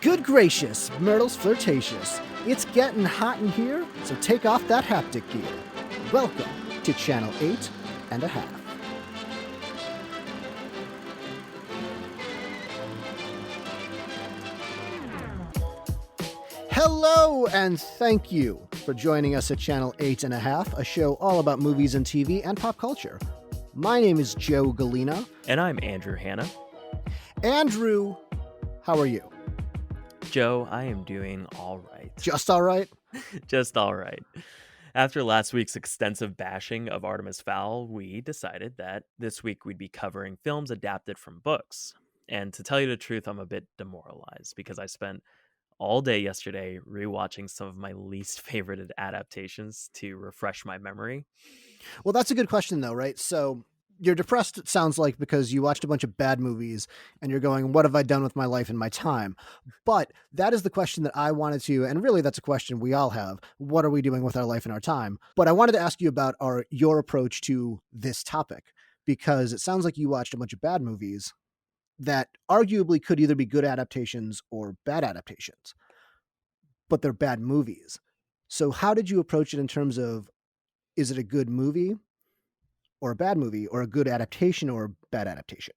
Good gracious, Myrtle's flirtatious. It's getting hot in here, so take off that haptic gear. Welcome to Channel 8 and a half. Hello, and thank you for joining us at Channel 8 and a half, a show all about movies and TV and pop culture. My name is Joe Galena. And I'm Andrew Hanna. Andrew, how are you? Joe, I am doing all right. Just all right? Just all right. After last week's extensive bashing of Artemis Fowl, we decided that this week we'd be covering films adapted from books. And to tell you the truth, I'm a bit demoralized because I spent all day yesterday rewatching some of my least favorite adaptations to refresh my memory. Well, that's a good question, though, right? So you're depressed, it sounds like, because you watched a bunch of bad movies and you're going, what have I done with my life and my time? But that is the question that I wanted to, and really that's a question we all have. What are we doing with our life and our time? But I wanted to ask you about your approach to this topic, because it sounds like you watched a bunch of bad movies that arguably could either be good adaptations or bad adaptations, but they're bad movies. So how did you approach it in terms of, is it a good movie or a bad movie, or a good adaptation or a bad adaptation?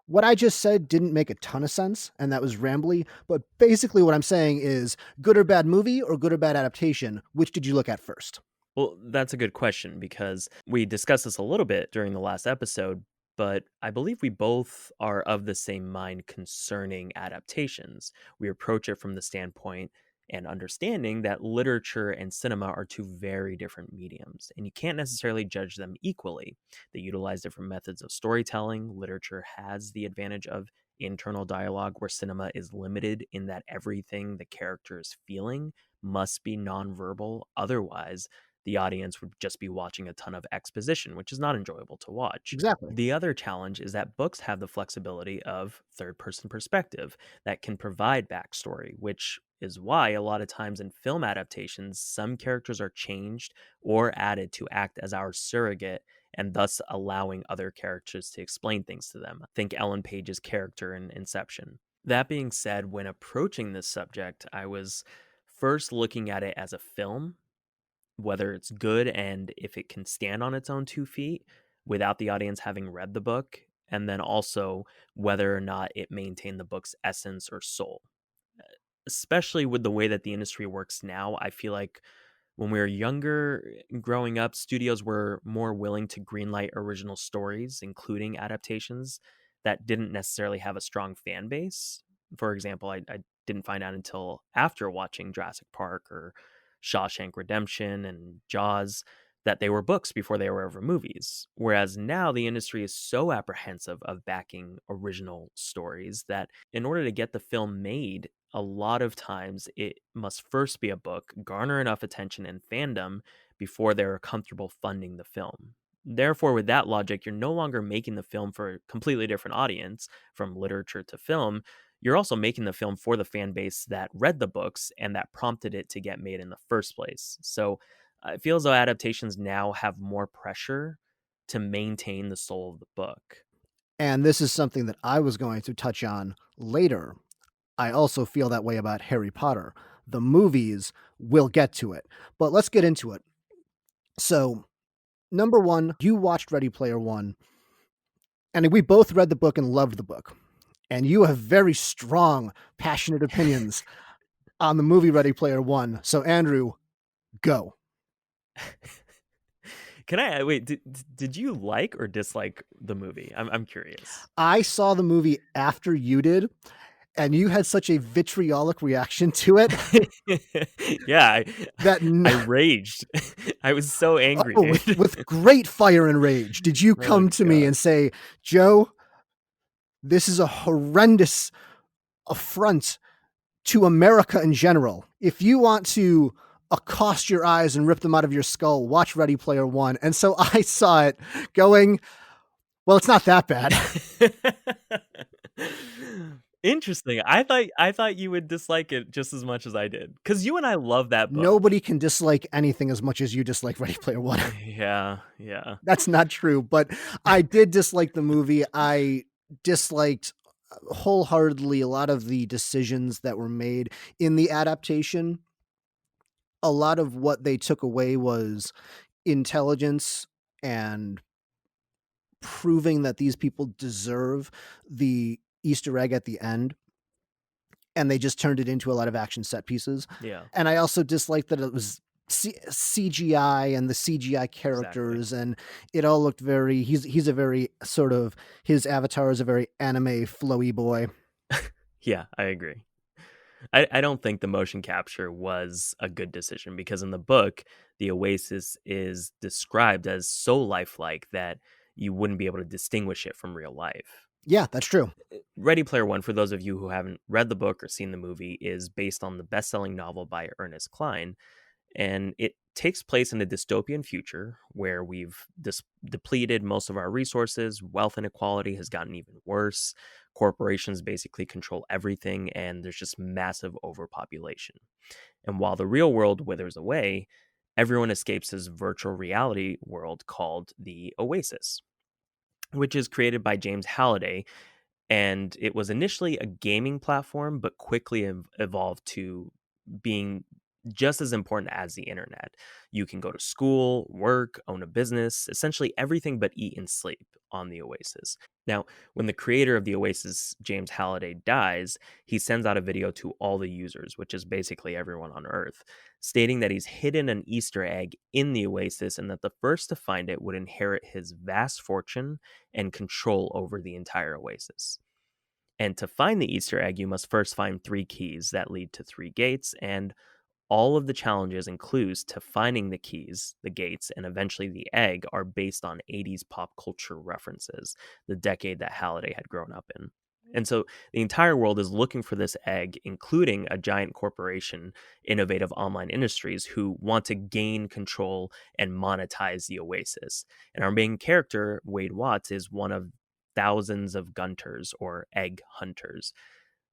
What I just said didn't make a ton of sense, and that was rambly, but basically what I'm saying is good or bad movie or good or bad adaptation, which did you look at first? Well, that's a good question because we discussed this a little bit during the last episode, but I believe we both are of the same mind concerning adaptations. We approach it from the standpoint and understanding that literature and cinema are two very different mediums, and you can't necessarily judge them equally. They utilize different methods of storytelling. Literature has the advantage of internal dialogue, where cinema is limited in that everything the character is feeling must be nonverbal. Otherwise, the audience would just be watching a ton of exposition, which is not enjoyable to watch. Exactly. The other challenge is that books have the flexibility of third-person perspective that can provide backstory, which is why a lot of times in film adaptations, some characters are changed or added to act as our surrogate and thus allowing other characters to explain things to them. Think Ellen Page's character in Inception. That being said, when approaching this subject, I was first looking at it as a film, whether it's good and if it can stand on its own 2 feet without the audience having read the book, and then also whether or not it maintained the book's essence or soul. Especially with the way that the industry works now, I feel like when we were younger, growing up, studios were more willing to greenlight original stories, including adaptations that didn't necessarily have a strong fan base. For example, I didn't find out until after watching Jurassic Park or Shawshank Redemption and Jaws that they were books before they were ever movies. Whereas now the industry is so apprehensive of backing original stories that in order to get the film made, a lot of times it must first be a book, garner enough attention and fandom before they're comfortable funding the film. Therefore, with that logic, you're no longer making the film for a completely different audience, from literature to film. You're also making the film for the fan base that read the books and that prompted it to get made in the first place. So it feels though adaptations now have more pressure to maintain the soul of the book. And this is something that I was going to touch on later. I also feel that way about Harry Potter. The movies, will get to it, but let's get into it. So, number one, you watched Ready Player One, and we both read the book and loved the book. And you have very strong, passionate opinions on the movie Ready Player One. So, Andrew, go. Can I wait? Did you like or dislike the movie? I'm curious. I saw the movie after you did, and you had such a vitriolic reaction to it. Yeah, that I raged. I was so angry, dude. With great fire and rage. Did you come to me and say, Joe, this is a horrendous affront to America in general. If you want to accost your eyes and rip them out of your skull, watch Ready Player One. And so I saw it going, well, it's not that bad. Interesting. I thought you would dislike it just as much as I did, because you and I love that book. Nobody can dislike anything as much as you dislike Ready Player One. Yeah. That's not true, but I did dislike the movie. I disliked wholeheartedly a lot of the decisions that were made in the adaptation, a lot of what they took away was intelligence and proving that these people deserve the Easter egg at the end, and they just turned it into a lot of action set pieces. Yeah, And I also disliked that it was CGI and the CGI exactly. characters, and it all looked very. He's a very sort of his avatar is a very anime flowy boy. Yeah, I agree. I don't think the motion capture was a good decision because in the book, the Oasis is described as so lifelike that you wouldn't be able to distinguish it from real life. Yeah, that's true. Ready Player One, for those of you who haven't read the book or seen the movie, is based on the best selling novel by Ernest Cline. And it takes place in a dystopian future where we've depleted most of our resources. Wealth inequality has gotten even worse. Corporations basically control everything, and there's just massive overpopulation. And while the real world withers away, everyone escapes this virtual reality world called the Oasis, which is created by James Halliday, and it was initially a gaming platform, but quickly evolved to being just as important as the internet. You can go to school, work, own a business, essentially everything but eat and sleep on the Oasis. Now, when the creator of the Oasis, James Halliday, dies, he sends out a video to all the users, which is basically everyone on Earth, stating that he's hidden an Easter egg in the Oasis and that the first to find it would inherit his vast fortune and control over the entire Oasis. And to find the Easter egg, you must first find three keys that lead to three gates, and all of the challenges and clues to finding the keys, the gates, and eventually the egg are based on 80s pop culture references, the decade that Halliday had grown up in. And so the entire world is looking for this egg, including a giant corporation, Innovative Online Industries, who want to gain control and monetize the Oasis. And our main character, Wade Watts, is one of thousands of gunters or egg hunters,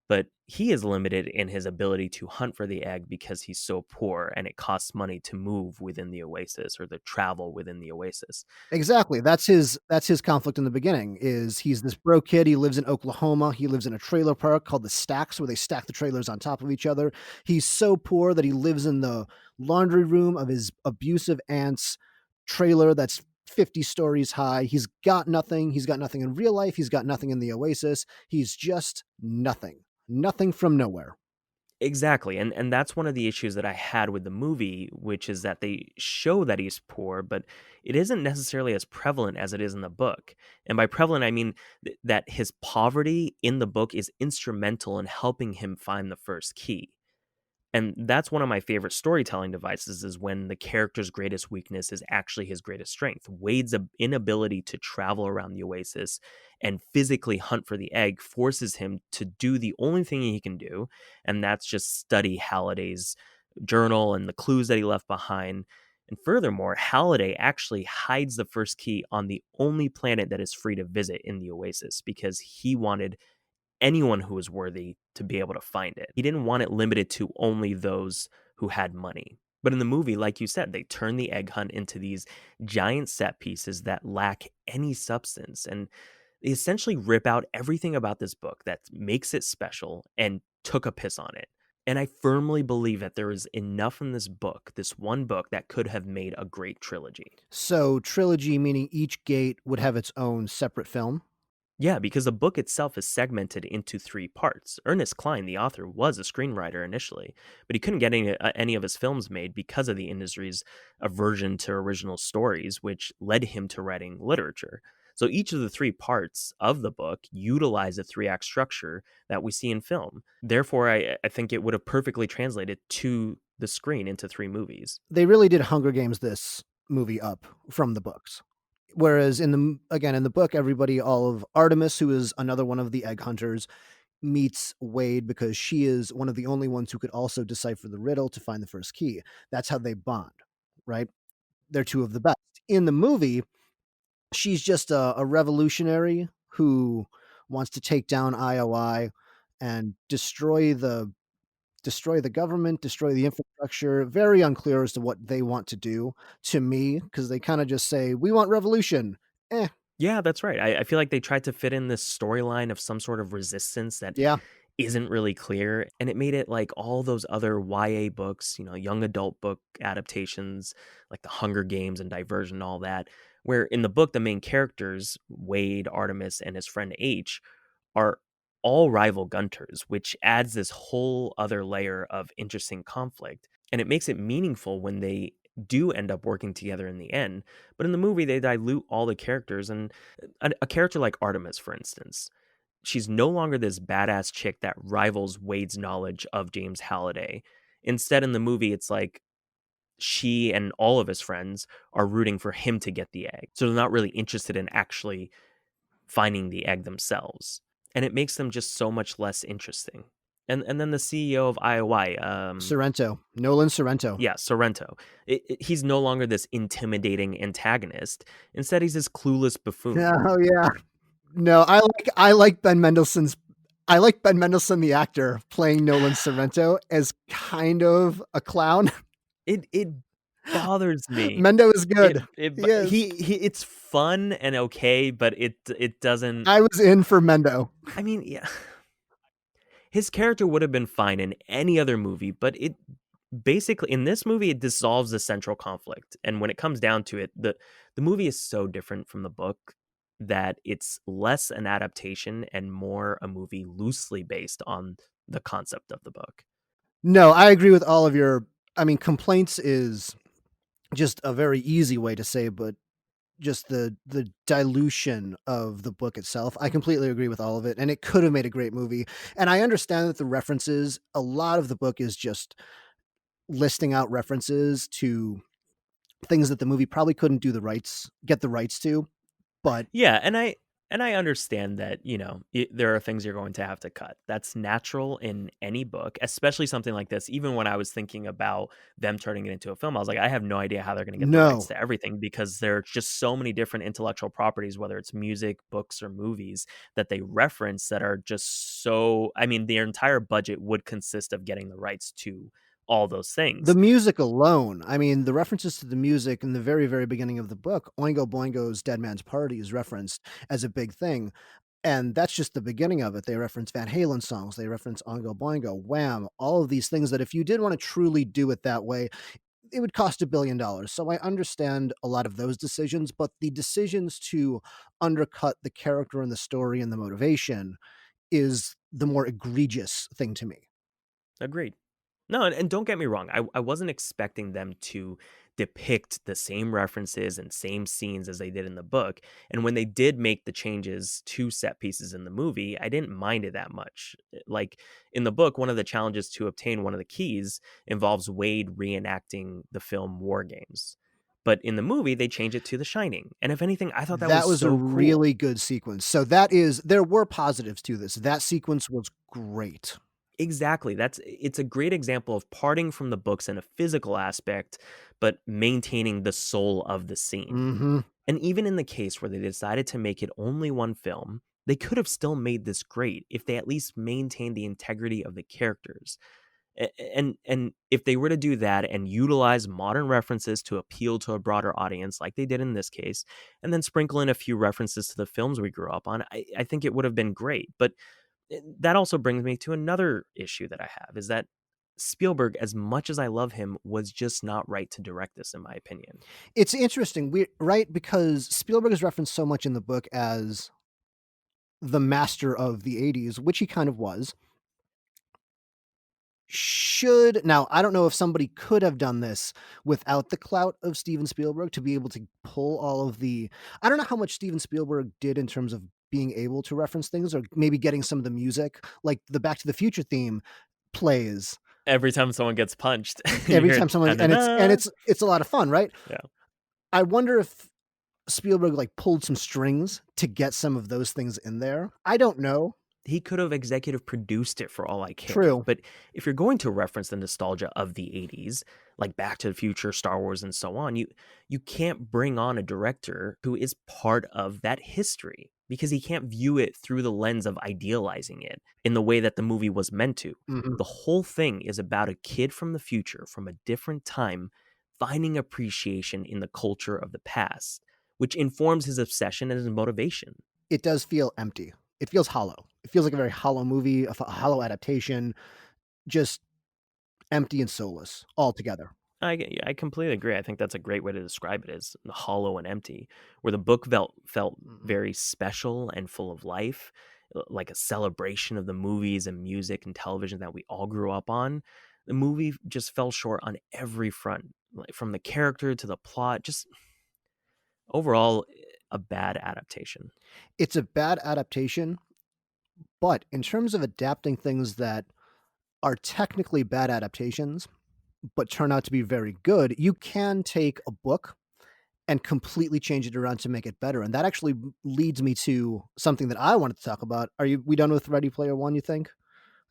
but he is limited in his ability to hunt for the egg because he's so poor and it costs money to move within the Oasis or to travel within the Oasis. Exactly. That's his conflict in the beginning is he's this broke kid, he lives in Oklahoma, he lives in a trailer park called the Stacks where they stack the trailers on top of each other. He's so poor that he lives in the laundry room of his abusive aunt's trailer that's 50 stories high. He's got nothing in real life, he's got nothing in the Oasis. He's just nothing. Nothing from nowhere. Exactly. And that's one of the issues that I had with the movie, which is that they show that he's poor, but it isn't necessarily as prevalent as it is in the book. And by prevalent, I mean that his poverty in the book is instrumental in helping him find the first key. And that's one of my favorite storytelling devices is when the character's greatest weakness is actually his greatest strength. Wade's inability to travel around the Oasis and physically hunt for the egg forces him to do the only thing he can do, and that's just study Halliday's journal and the clues that he left behind. And furthermore, Halliday actually hides the first key on the only planet that is free to visit in the Oasis because he wanted anyone who was worthy to be able to find it. He didn't want it limited to only those who had money. But in the movie, like you said, they turn the egg hunt into these giant set pieces that lack any substance. And they essentially rip out everything about this book that makes it special and took a piss on it. And I firmly believe that there is enough in this book, this one book, that could have made a great trilogy. So trilogy meaning each gate would have its own separate film. Yeah, because the book itself is segmented into three parts. Ernest Cline, the author, was a screenwriter initially, but he couldn't get any of his films made because of the industry's aversion to original stories, which led him to writing literature. So each of the three parts of the book utilize a three-act structure that we see in film. Therefore, I think it would have perfectly translated to the screen into three movies. They really did Hunger Games this movie up from the books. Whereas in the book, everybody, all of Artemis, who is another one of the egg hunters, meets Wade because she is one of the only ones who could also decipher the riddle to find the first key. That's how they bond, right? They're two of the best. In the movie, she's just a revolutionary who wants to take down IOI and destroy the government, destroy the infrastructure. Very unclear as to what they want to do to me because they kind of just say, we want revolution. Eh. Yeah, that's right. I feel like they tried to fit in this storyline of some sort of resistance that Yeah. isn't really clear, and it made it like all those other YA books, young adult book adaptations, like The Hunger Games and Diversion and all that, where in the book the main characters, Wade, Artemis, and his friend H, are all rival Gunters, which adds this whole other layer of interesting conflict. And it makes it meaningful when they do end up working together in the end. But in the movie, they dilute all the characters. And a character like Artemis, for instance, she's no longer this badass chick that rivals Wade's knowledge of James Halliday. Instead, in the movie, it's like she and all of his friends are rooting for him to get the egg. So they're not really interested in actually finding the egg themselves. And it makes them just so much less interesting. And then the CEO of IOI, Sorrento. Nolan Sorrento. yeah, Sorrento. He's no longer this intimidating antagonist. Instead, he's this clueless buffoon. Oh yeah. No, I like Ben Mendelsohn the actor playing Nolan Sorrento as kind of a clown. It bothers me. Mendo is It good. it He is. he it's fun and okay, but it doesn't. I was in for Mendo. I mean, yeah, his character would have been fine in any other movie, but it basically in this movie it dissolves the central conflict. And when it comes down to it, the movie is so different from the book that it's less an adaptation and more a movie loosely based on the concept of the book. No, I agree with all of your. I mean, complaints is just a very easy way to say, but just the dilution of the book itself. I completely agree with all of it, and it could have made a great movie. And I understand that the references, a lot of the book is just listing out references to things that the movie probably couldn't get the rights to. But Yeah, and I understand that, there are things you're going to have to cut. That's natural in any book, especially something like this. Even when I was thinking about them turning it into a film, I was like, I have no idea how they're going to get the rights no, to everything because there are just so many different intellectual properties, whether it's music, books, or movies that they reference that are just so, I mean, their entire budget would consist of getting the rights to all those the things. music alone, I mean, the references to the music in the very, very beginning of the book, Oingo Boingo's Dead Man's Party is referenced as a big thing. And that's just the beginning of it. They reference Van Halen songs, they reference Oingo Boingo, Wham, all of these things that if you did want to truly do it that way, it would cost $1 billion. So I understand a lot of those decisions, but the decisions to undercut the character and the story and the motivation is the more egregious thing to me. Agreed. No, and don't get me wrong. I wasn't expecting them to depict the same references and same scenes as they did in the book. And when they did make the changes to set pieces in the movie, I didn't mind it that much. Like in the book, one of the challenges to obtain one of the keys involves Wade reenacting the film War Games. But in the movie, they change it to The Shining. And if anything, I thought that That was was a so cool. really good sequence. So there were positives to this. That sequence was great. Exactly. It's a great example of parting from the books in a physical aspect, but maintaining the soul of the scene. Mhm. And even in the case where they decided to make it only one film, they could have still made this great if they at least maintained the integrity of the characters. And if they were to do that and utilize modern references to appeal to a broader audience, like they did in this case, and then sprinkle in a few references to the films we grew up on, I think it would have been great. But that also brings me to another issue that I have is that Spielberg, as much as I love him, was just not right to direct this, in my opinion. It's interesting, right? Because Spielberg is referenced so much in the book as the master of the '80s, which he kind of was. Should now, I don't know if somebody could have done this without the clout of Steven Spielberg to be able to pull all of the I don't know how much Steven Spielberg did in terms of being able to reference things or maybe getting some of the music, like the Back to the Future theme plays Every time someone gets punched, you every hear time someone and "Da-da-da." it's a lot of fun, right? Yeah. I wonder if Spielberg, like, pulled some strings to get some of those things in there. I don't know. He could have executive produced it for all I care. True. But if you're going to reference the nostalgia of the 80s, like Back to the Future, Star Wars, and so on, you can't bring on a director who is part of that history because he can't view it through the lens of idealizing it in the way that the movie was meant to. Mhm. The whole thing is about a kid from the future, from a different time, finding appreciation in the culture of the past, which informs his obsession and his motivation. It does feel empty. It feels hollow. It feels like a very hollow movie, a hollow adaptation, just empty and soulless altogether. I completely agree. I think that's a great way to describe it as hollow and empty, where the book felt Mhm. very special and full of life, like a celebration of the movies and music and television that we all grew up on. The movie just fell short on every front, like from the character to the plot, just overall a bad adaptation. It's a bad adaptation, but in terms of adapting things that are technically bad adaptations, but turn out to be very good, you can take a book and completely change it around to make it better. And that actually leads me to something that I wanted to talk about. We done with Ready Player One, you think?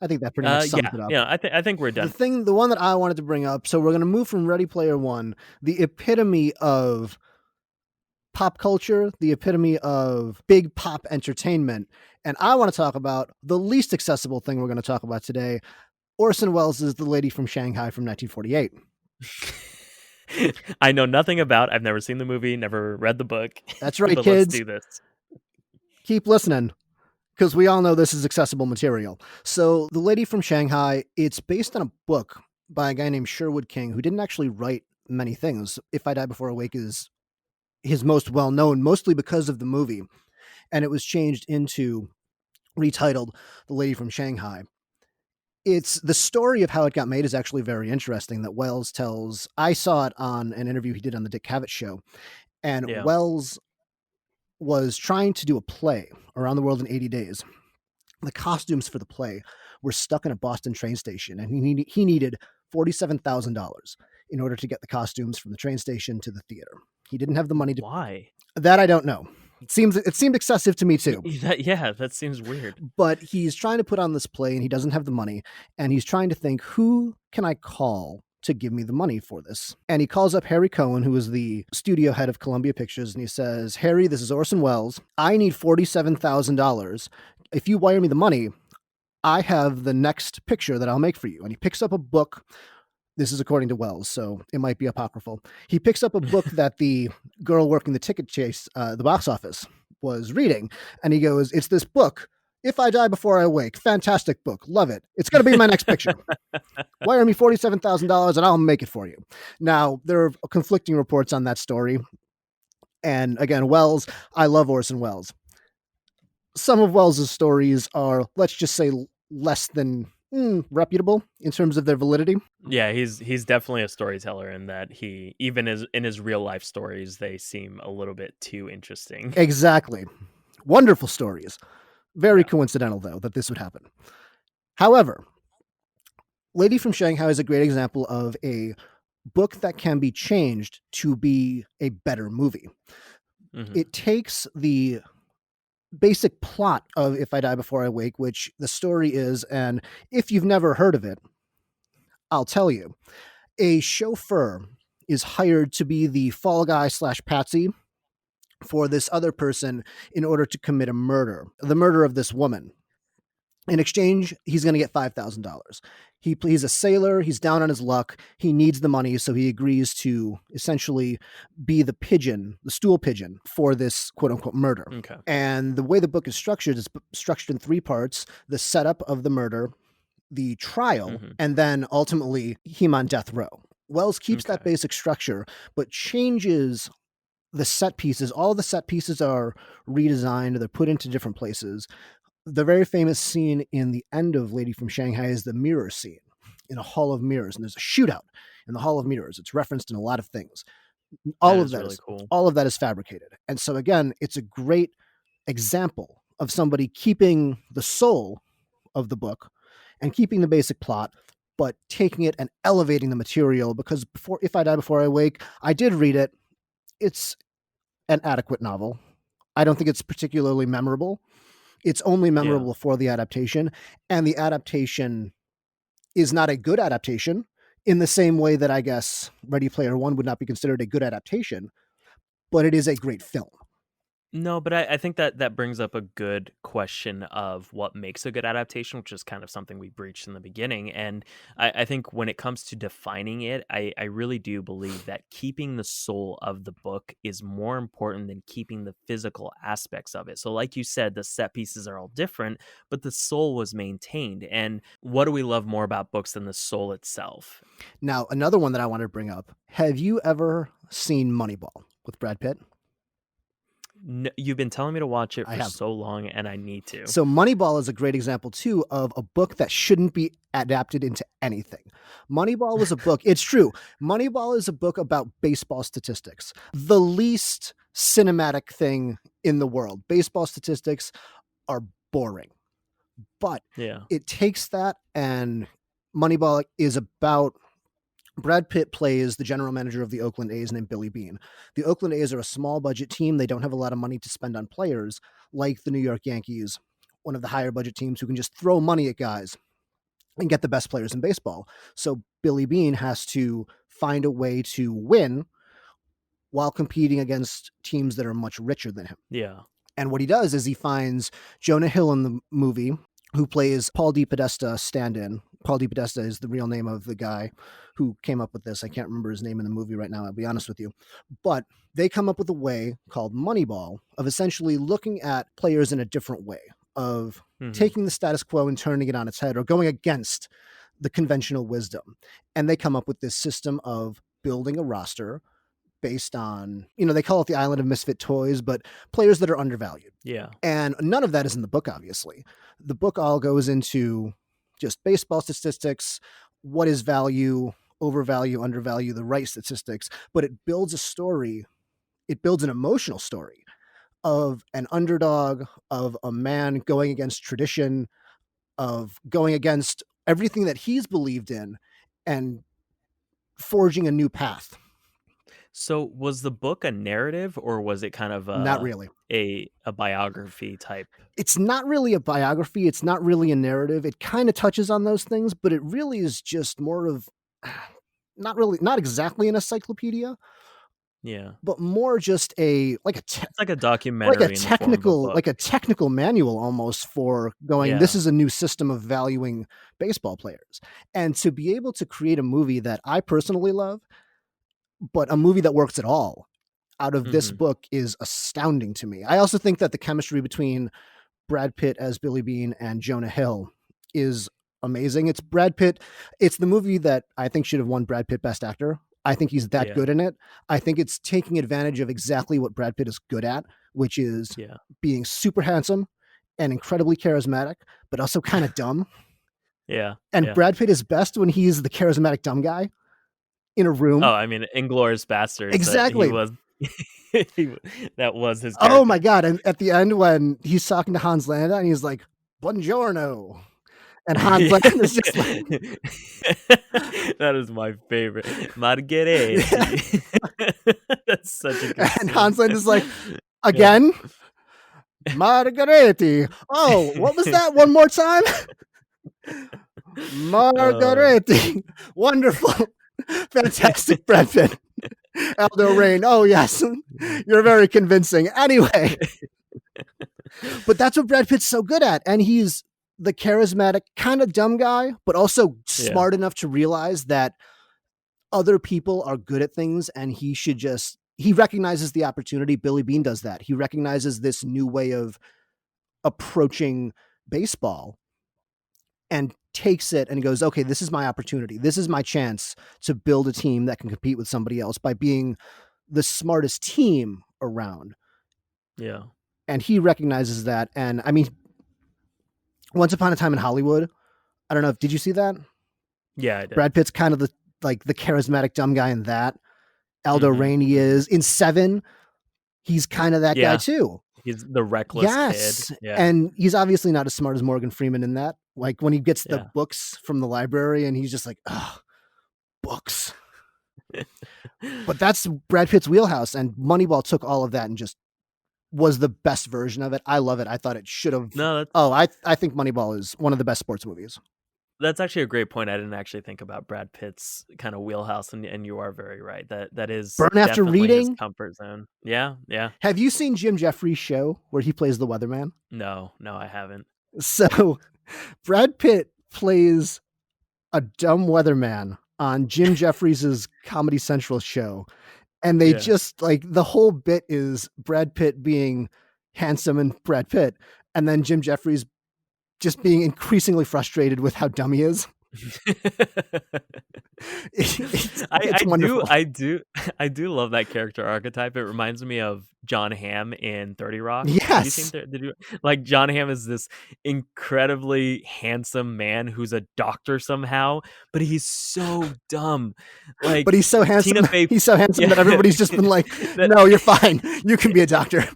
I think that pretty much sums Yeah, it up. yeah. I think we're done. The one that I wanted to bring up, so we're going to move from Ready Player One, the epitome of pop culture, the epitome of big pop entertainment. And I want to talk about the least accessible thing we're going to talk about today. Orson Welles is The Lady from Shanghai from 1948. I know nothing about. I've never seen the movie, never read the book, That's right, but let's kids. do this. Keep listening, because we all know this is accessible material. So, The Lady from Shanghai, it's based on a book by a guy named Sherwood King, who didn't actually write many things. If I Die Before I Wake is his most well known, mostly because of the movie. And it was changed into, retitled The Lady from Shanghai. It's the story of how it got made is actually very interesting that Wells tells. I saw it on an interview he did on the Dick Cavett show. And Yeah. Wells was trying to do a play around the world in 80 days. The costumes for the play were stuck in a Boston train station, and he needed $47,000 in order to get the costumes from the train station to the theater. He didn't have the money to. Why? That I don't know. It seemed excessive to me too. That seems weird. But he's trying to put on this play and he doesn't have the money, and he's trying to think, who can I call to give me the money for this? And he calls up Harry Cohen, who is the studio head of Columbia Pictures, and he says, Harry, this is Orson Welles. I need $47,000. If you wire me the money, I have the next picture that I'll make for you. And he picks up a book. This is according to Wells, so it might be apocryphal. He picks up a book that the girl working the ticket chase, the box office, was reading, and he goes, it's this book, If I Die Before I Wake. Fantastic book. Love it. It's going to be my next picture. Wire me $47,000 and I'll make it for you. Now, there are conflicting reports on that story. And again, Wells, I love Orson Welles. Some of Wells's stories are, let's just say, less than reputable in terms of their validity. Yeah, he's definitely a storyteller in that he even in his real life stories they seem a little bit too interesting. Exactly. Wonderful stories. Very coincidental though that this would happen. However, Lady from Shanghai is a great example of a book that can be changed to be a better movie. Mhm. It takes the basic plot of If I Die Before I Wake, which the story is, and if you've never heard of it, I'll tell you. A chauffeur is hired to be the fall guy / patsy for this other person in order to commit a murder, the murder of this woman. In exchange, he's going to get $5,000. He's a sailor. He's down on his luck. He needs the money, so he agrees to essentially be the pigeon, the stool pigeon for this quote unquote murder. Okay. And the way the book is structured in 3 parts: the setup of the murder, the trial, and then ultimately him on death row. Wells keeps that basic structure, but changes the set pieces. All the set pieces are redesigned. They're put into different places. The very famous scene in the end of Lady from Shanghai is the mirror scene in a hall of mirrors, and there's a shootout in the hall of mirrors. It's referenced in a lot of things. All of that really is cool. All of that is fabricated. And so again, it's a great example of somebody keeping the soul of the book and keeping the basic plot, but taking it and elevating the material. Because before If I Die Before I Wake, I did read it. It's an adequate novel. I don't think it's particularly memorable. It's only memorable for the adaptation, and the adaptation is not a good adaptation in the same way that I guess Ready Player One would not be considered a good adaptation, but it is a great film. No, but I think that that brings up a good question of what makes a good adaptation, which is kind of something we breached in the beginning. And I think when it comes to defining it, I really do believe that keeping the soul of the book is more important than keeping the physical aspects of it. So, like you said, the set pieces are all different, but the soul was maintained. And what do we love more about books than the soul itself? Now, another one that I want to bring up. Have you ever seen Moneyball with Brad Pitt? You've been telling me to watch it I for have. so long, and I need to. So Moneyball is a great example too of a book that shouldn't be adapted into anything. Moneyball was a book, it's true. Moneyball is a book about baseball statistics. The least cinematic thing in the world. Baseball statistics are boring. But Yeah. it takes that, and Moneyball is about Brad Pitt plays the general manager of the Oakland A's named Billy Beane. The Oakland A's are a small budget team. They don't have a lot of money to spend on players like the New York Yankees, one of the higher budget teams who can just throw money at guys and get the best players in baseball. So Billy Beane has to find a way to win while competing against teams that are much richer than him. Yeah. And what he does is he finds Jonah Hill in the movie, who plays Paul DePodesta stand-in. Paul DePodesta is the real name of the guy who came up with this. I can't remember his name in the movie right now, I'll be honest with you. But they come up with a way called Moneyball of essentially looking at players in a different way, of taking the status quo and turning it on its head, or going against the conventional wisdom. And they come up with this system of building a roster based on, they call it the Island of Misfit Toys, but players that are undervalued. Yeah. And none of that is in the book, obviously. The book all goes into just baseball statistics, what is value, overvalue, undervalue, the right statistics, but it builds a story. It builds an emotional story of an underdog, of a man going against tradition, of going against everything that he's believed in and forging a new path. So was the book a narrative, or was it kind of Not really. a biography type? It's not really a biography. It's not really a narrative. It kind of touches on those things, but it really is just more of not exactly an encyclopedia, Yeah. but more just It's like a documentary in the form of a book. like a technical manual almost for going, this Yeah. is a new system of valuing baseball players. And to be able to create a movie that I personally love, but a movie that works at all out of this Mhm. book is astounding to me. I also think that the chemistry between Brad Pitt as Billy Beane and Jonah Hill is amazing. It's Brad Pitt. It's the movie that I think should have won Brad Pitt Best Actor. I think he's that Yeah. good in it. I think it's taking advantage of exactly what Brad Pitt is good at, which is Yeah. being super handsome and incredibly charismatic, but also kind of dumb. Yeah. And Yeah. Brad Pitt is best when he's the charismatic dumb guy in a Oh, room. I mean, Inglourious Basterds, that he Exactly. was he w that was his Oh my character. god, and at the end when he's talking to Hans Landa and he's like, "Buongiorno," and Hans Landa is just like That is my favorite. Margheriti. That's such a good and scene. Hans Landa's like, Yeah. "Again? Margheriti. Oh, what was that? One more time?" Uh, Margheriti. Wonderful. Fantastic, Brad Pitt. Aldo Rain. Oh, yes. You're very convincing. Anyway, but that's what Brad Pitt's so good at. And he's the charismatic, kind of dumb guy, but also yeah. smart enough to realize that other people are good at things and he recognizes the opportunity. Billy Beane does that. He recognizes this new way of approaching baseball and takes it and goes, okay, this is my opportunity. This is my chance to build a team that can compete with somebody else by being the smartest team around. Yeah. And he recognizes that. And I mean, Once Upon a Time in Hollywood, I don't know if, did you see that? Yeah, I did. Brad Pitt's kind of the charismatic dumb guy in that. Aldo Mhm, Rainey mhm. is in Seven. He's kind of that guy Yeah. too. He's the reckless kid. Yes. Yeah. And he's obviously not as smart as Morgan Freeman in that. Like when he gets the Yeah. books from the library and he's just like, oh, books. But that's Brad Pitt's wheelhouse. And Moneyball took all of that and just was the best version of it. I love it. I thought it should have. No, that's Oh, I think Moneyball is one of the best sports movies. That's actually a great point. I didn't actually think about Brad Pitt's kind of wheelhouse, and you are very right. That is Burn After definitely his Reading. comfort zone. Yeah, yeah. Have you seen Jim Jeffries' show where he plays the weatherman? No, no, I haven't. So Brad Pitt plays a dumb weatherman on Jim Jeffries's Comedy Central show, and they Yeah. just like the whole bit is Brad Pitt being handsome and Brad Pitt, and then Jim Jeffries just being increasingly frustrated with how dumb he is. It's I do wonderful. I do I do love that character archetype. It reminds me of John Hamm in 30 Rock. Have you seen Yes, did you like John Hamm is this incredibly handsome man who's a doctor somehow, but he's so dumb. but Like he's so Tina handsome. Fey He's so handsome yeah. that everybody's just been like, that "No, you're fine. You can be a doctor."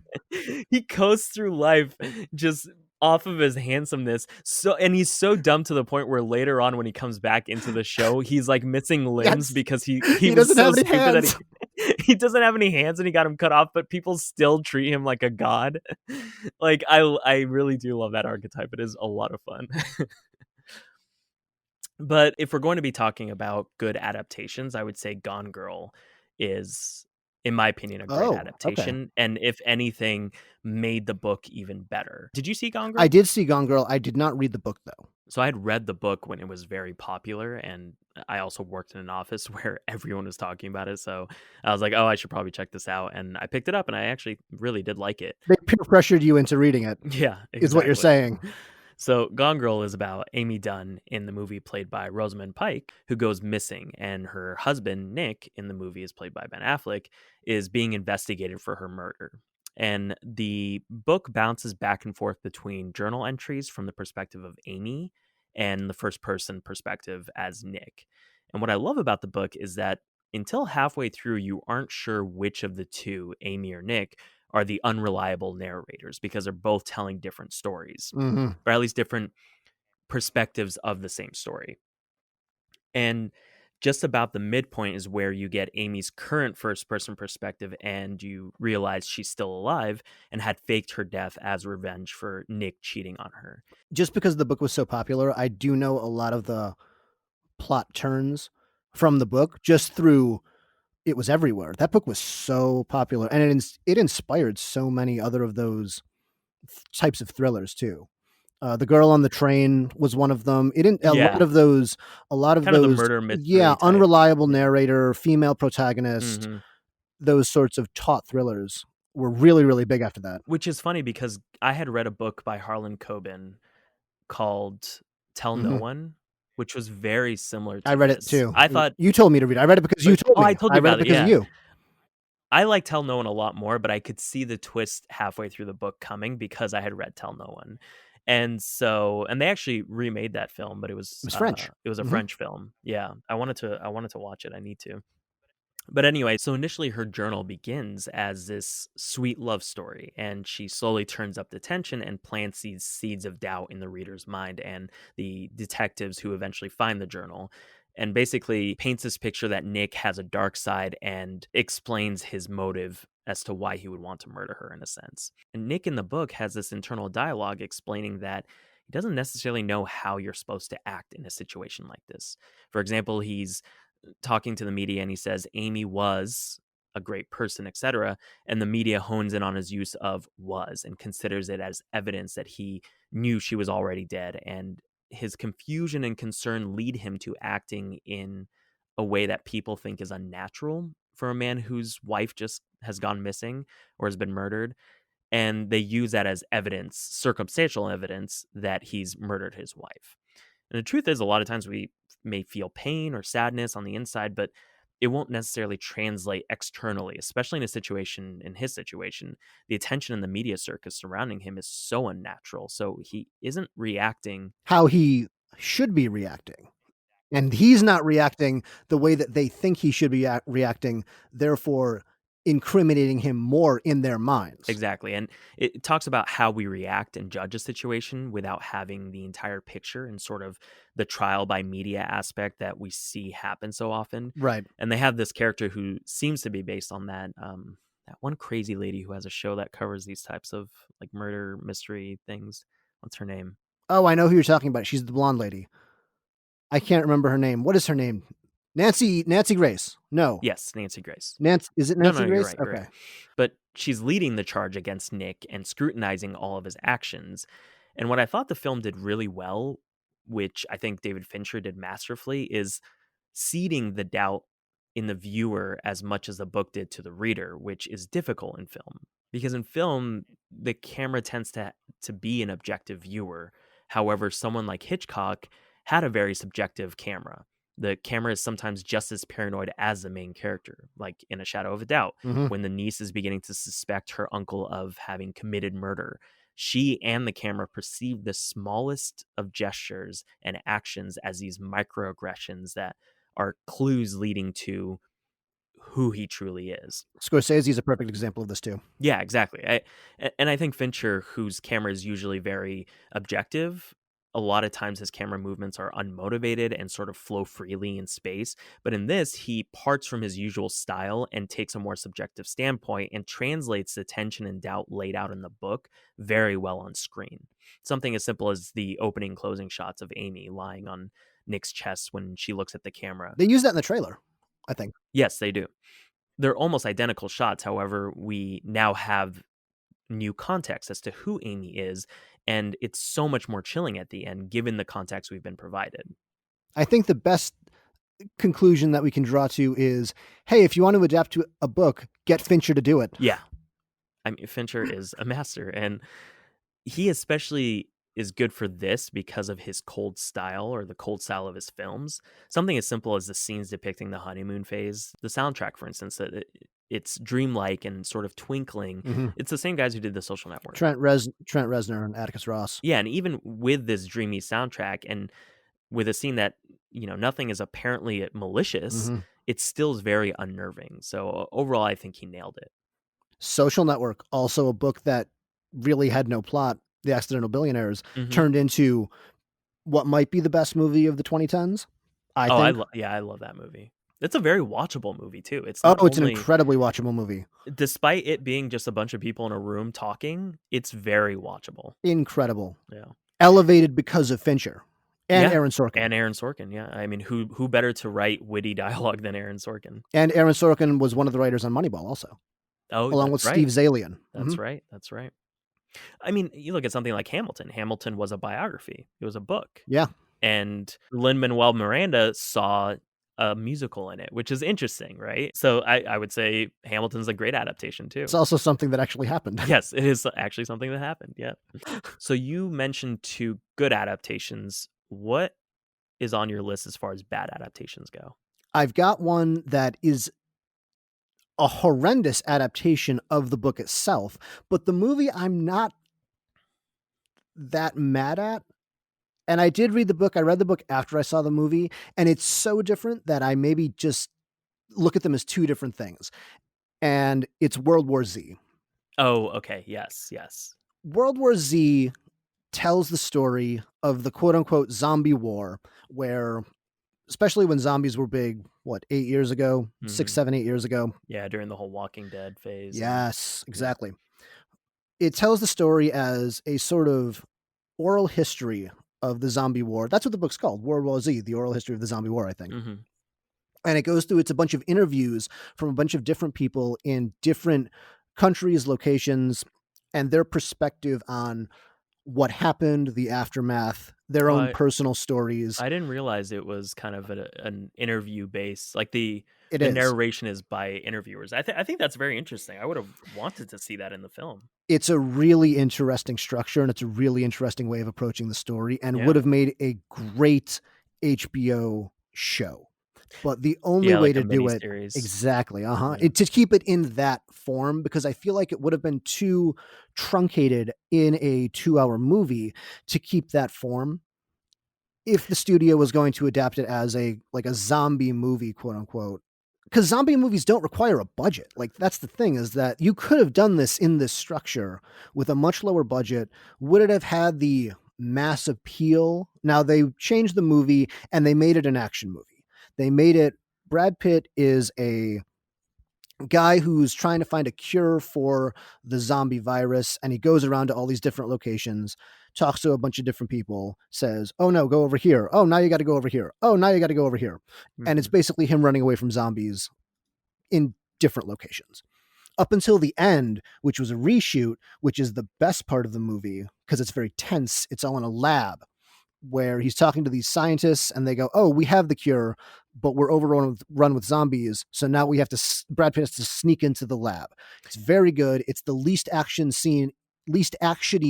he coasts through life just off of his handsomeness. So and he's so dumb to the point where later on when he comes back into the show, he's like missing limbs Yes, because he he was doesn't so have any stupid that hands. he doesn't have any hands and he got him cut off, but people still treat him like a god. Like I really do love that archetype. It is a lot of fun. But if we're going to be talking about good adaptations, I would say Gone Girl is, in my opinion, a great Oh, okay. adaptation, and if anything, made the book even better. Did you see Gone I Girl? did see Gone Girl. I did not read the book though. So I had read the book when it was very popular, and I also worked in an office where everyone was talking about it. So I was like, oh, I should probably check this out. And I picked it up, and I actually really did like it. They peer pressured you into reading it, Yeah, is what you're exactly. saying. So, Gone Girl is about Amy Dunn in the movie, played by Rosamund Pike, who goes missing, and her husband, Nick, in the movie, is played by Ben Affleck, is being investigated for her murder. And the book bounces back and forth between journal entries from the perspective of Amy and the first person perspective as Nick. And what I love about the book is that until halfway through, you aren't sure which of the two, Amy or Nick, are the unreliable narrators because they're both telling different stories, Hmm. or at least different perspectives of the same story. And just about the midpoint is where you get Amy's current first person perspective, and you realize she's still alive and had faked her death as revenge for Nick cheating on her. Just because the book was so popular, I do know a lot of the plot turns from the book just through it was everywhere. That book was so popular, and it inspired so many other of those types of thrillers too. The Girl on the Train was one of them. It didn't Yeah, a lot of kind of the those, murder yeah, mystery type. unreliable narrator, female protagonist, Hmm. those sorts of taut thrillers were really, really big after that. Which is funny because I had read a book by Harlan Coben called Tell No Mhm. One, which was very similar I to read it this. too. I thought, You told me to read it. I read it because you told oh, I me. told I you read it about it. because of Yeah. you. I like Tell No One a lot more, but I could see the twist halfway through the book coming because I had read Tell No One. And they actually remade that film, but It was French. it was a Mhm. French film. Yeah. I wanted to watch it. I need to. But anyway, so initially her journal begins as this sweet love story, and she slowly turns up the tension and plants these seeds of doubt in the reader's mind and the detectives who eventually find the journal. And basically paints this picture that Nick has a dark side and explains his motive as to why he would want to murder her in a sense. And Nick in the book has this internal dialogue explaining that he doesn't necessarily know how you're supposed to act in a situation like this. For example, he's talking to the media and he says Amy was a great person, etc. And the media hones in on his use of was and considers it as evidence that he knew she was already dead. And his confusion and concern lead him to acting in a way that people think is unnatural for a man whose wife just has gone missing or has been murdered. And they use that as evidence, circumstantial evidence, that he's murdered his wife. And the truth is, a lot of times we may feel pain or sadness on the inside, but it won't necessarily translate externally, especially in a situation, in his situation. The attention in the media circus surrounding him is so unnatural. So he isn't reacting. How he should be reacting. And he's not reacting the way that they think he should be reacting, therefore incriminating him more in their minds. Exactly. And it talks about how we react and judge a situation without having the entire picture and sort of the trial by media aspect that we see happen so often. Right. And they have this character who seems to be based on that that one crazy lady who has a show that covers these types of like murder mystery things. What's her name? Oh, I know who you're talking about. She's the blonde lady. I can't remember her name. What is her name? Nancy Grace. No. Yes, Nancy Grace. Nancy, is it No, Nancy no, you're Grace? right, you're right. Okay. But she's leading the charge against Nick and scrutinizing all of his actions. And what I thought the film did really well, which I think David Fincher did masterfully, is seeding the doubt in the viewer as much as the book did to the reader, which is difficult in film. Because in film, the camera tends to be an objective viewer. However, someone like Hitchcock had a very subjective camera. The camera is sometimes just as paranoid as the main character, like in A Shadow of a Doubt, Mhm. when the niece is beginning to suspect her uncle of having committed murder. She and the camera perceive the smallest of gestures and actions as these microaggressions that are clues leading to who he truly is. Scorsese's a perfect example of this too. Yeah, exactly. And I think Fincher, whose camera is usually very objective, a lot of times his camera movements are unmotivated and sort of flow freely in space. But in this, he parts from his usual style and takes a more subjective standpoint and translates the tension and doubt laid out in the book very well on screen. Something as simple as the opening and closing shots of Amy lying on Nick's chest when she looks at the camera. They use that in the trailer, I think. Yes, they do. They're almost identical shots. However, we now have new context as to who Amy is, and it's so much more chilling at the end given the context we've been provided. I think the best conclusion that we can draw to is, hey, if you want to adapt to a book, get Fincher to do it. Yeah. I mean, Fincher is a master, and he especially is good for this because of his cold style, or the cold style of his films. Something as simple as the scenes depicting the honeymoon phase. The soundtrack, for instance, that it's dreamlike and sort of twinkling. Mhm. It's the same guys who did The Social Network. Trent Reznor and Atticus Ross. Yeah, and even with this dreamy soundtrack and with a scene that, nothing is apparently malicious, Mhm. it still is very unnerving. So overall, I think he nailed it. Social Network, also a book that really had no plot. The Accidental Billionaires Mhm. turned into what might be the best movie of the 2010s, I Oh, think. I love that movie. It's a very watchable movie too. It's Oh, not it's an only incredibly watchable movie. despite it being just a bunch of people in a room talking, it's very watchable. Incredible. Yeah. Elevated because of Fincher and Yeah. Aaron Sorkin. And Aaron Sorkin, yeah. I mean, who better to write witty dialogue than Aaron Sorkin? And Aaron Sorkin was one of the writers on Moneyball also, Oh, along with that's Steve right. Zalian. That's Mhm. right. That's right. I mean, you look at something like Hamilton. Hamilton was a biography. It was a book. Yeah. And Lin-Manuel Miranda saw a musical in it, which is interesting, right? So I would say Hamilton's a great adaptation too. It's also something that actually happened. Yes, it is actually something that happened. Yeah. So you mentioned two good adaptations. What is on your list as far as bad adaptations go? I've got one that is a horrendous adaptation of the book itself, but the movie I'm not that mad at. And I did read the book. I read the book after I saw the movie, and it's so different that I maybe just look at them as two different things. And it's World War Z. Oh, okay. Yes, yes. World War Z tells the story of the quote unquote zombie war, where, especially when zombies were big, what, 8 years ago, 6, Mhm. 7, 8 years ago? Yeah, during the whole Walking Dead phase. Yes, exactly. It tells the story as a sort of oral history of the zombie war. That's what the book's called, World War Z, the oral history of the zombie war, I think. Mhm. And it goes through, it's a bunch of interviews from a bunch of different people in different countries, locations, and their perspective on what happened, the aftermath, their Oh, own personal stories. I didn't realize it was kind of an interview based, like the It the is. narration is by interviewers. I think that's very interesting. I would have wanted to see that in the film. It's a really interesting structure, and it's a really interesting way of approaching the story, and Yeah. would have made a great HBO show. But the only Yeah, way like a to do it miniseries. exactly, Yeah. to keep it in that form, because I feel like it would have been too truncated in a 2-hour movie to keep that form if the studio was going to adapt it as a zombie movie, quote unquote. Because zombie movies don't require a budget. Like, that's the thing, is that you could have done this in this structure with a much lower budget. Would it have had the mass appeal? Now, they changed the movie and they made it an action movie. They made it, Brad Pitt is a guy who's trying to find a cure for the zombie virus, and he goes around to all these different locations, talks to a bunch of different people, says, "Oh no, go over here. Oh, now you got to go over here. Oh, now you got to go over here." And it's Mhm. basically him running away from zombies in different locations. Up until the end, which was a reshoot, which is the best part of the movie because it's very tense. It's all in a lab where he's talking to these scientists and they go, "Oh, we have the cure, but we're overrun with zombies. So now we have to Brad Pitt has to sneak into the lab." It's very good. It's the least actiony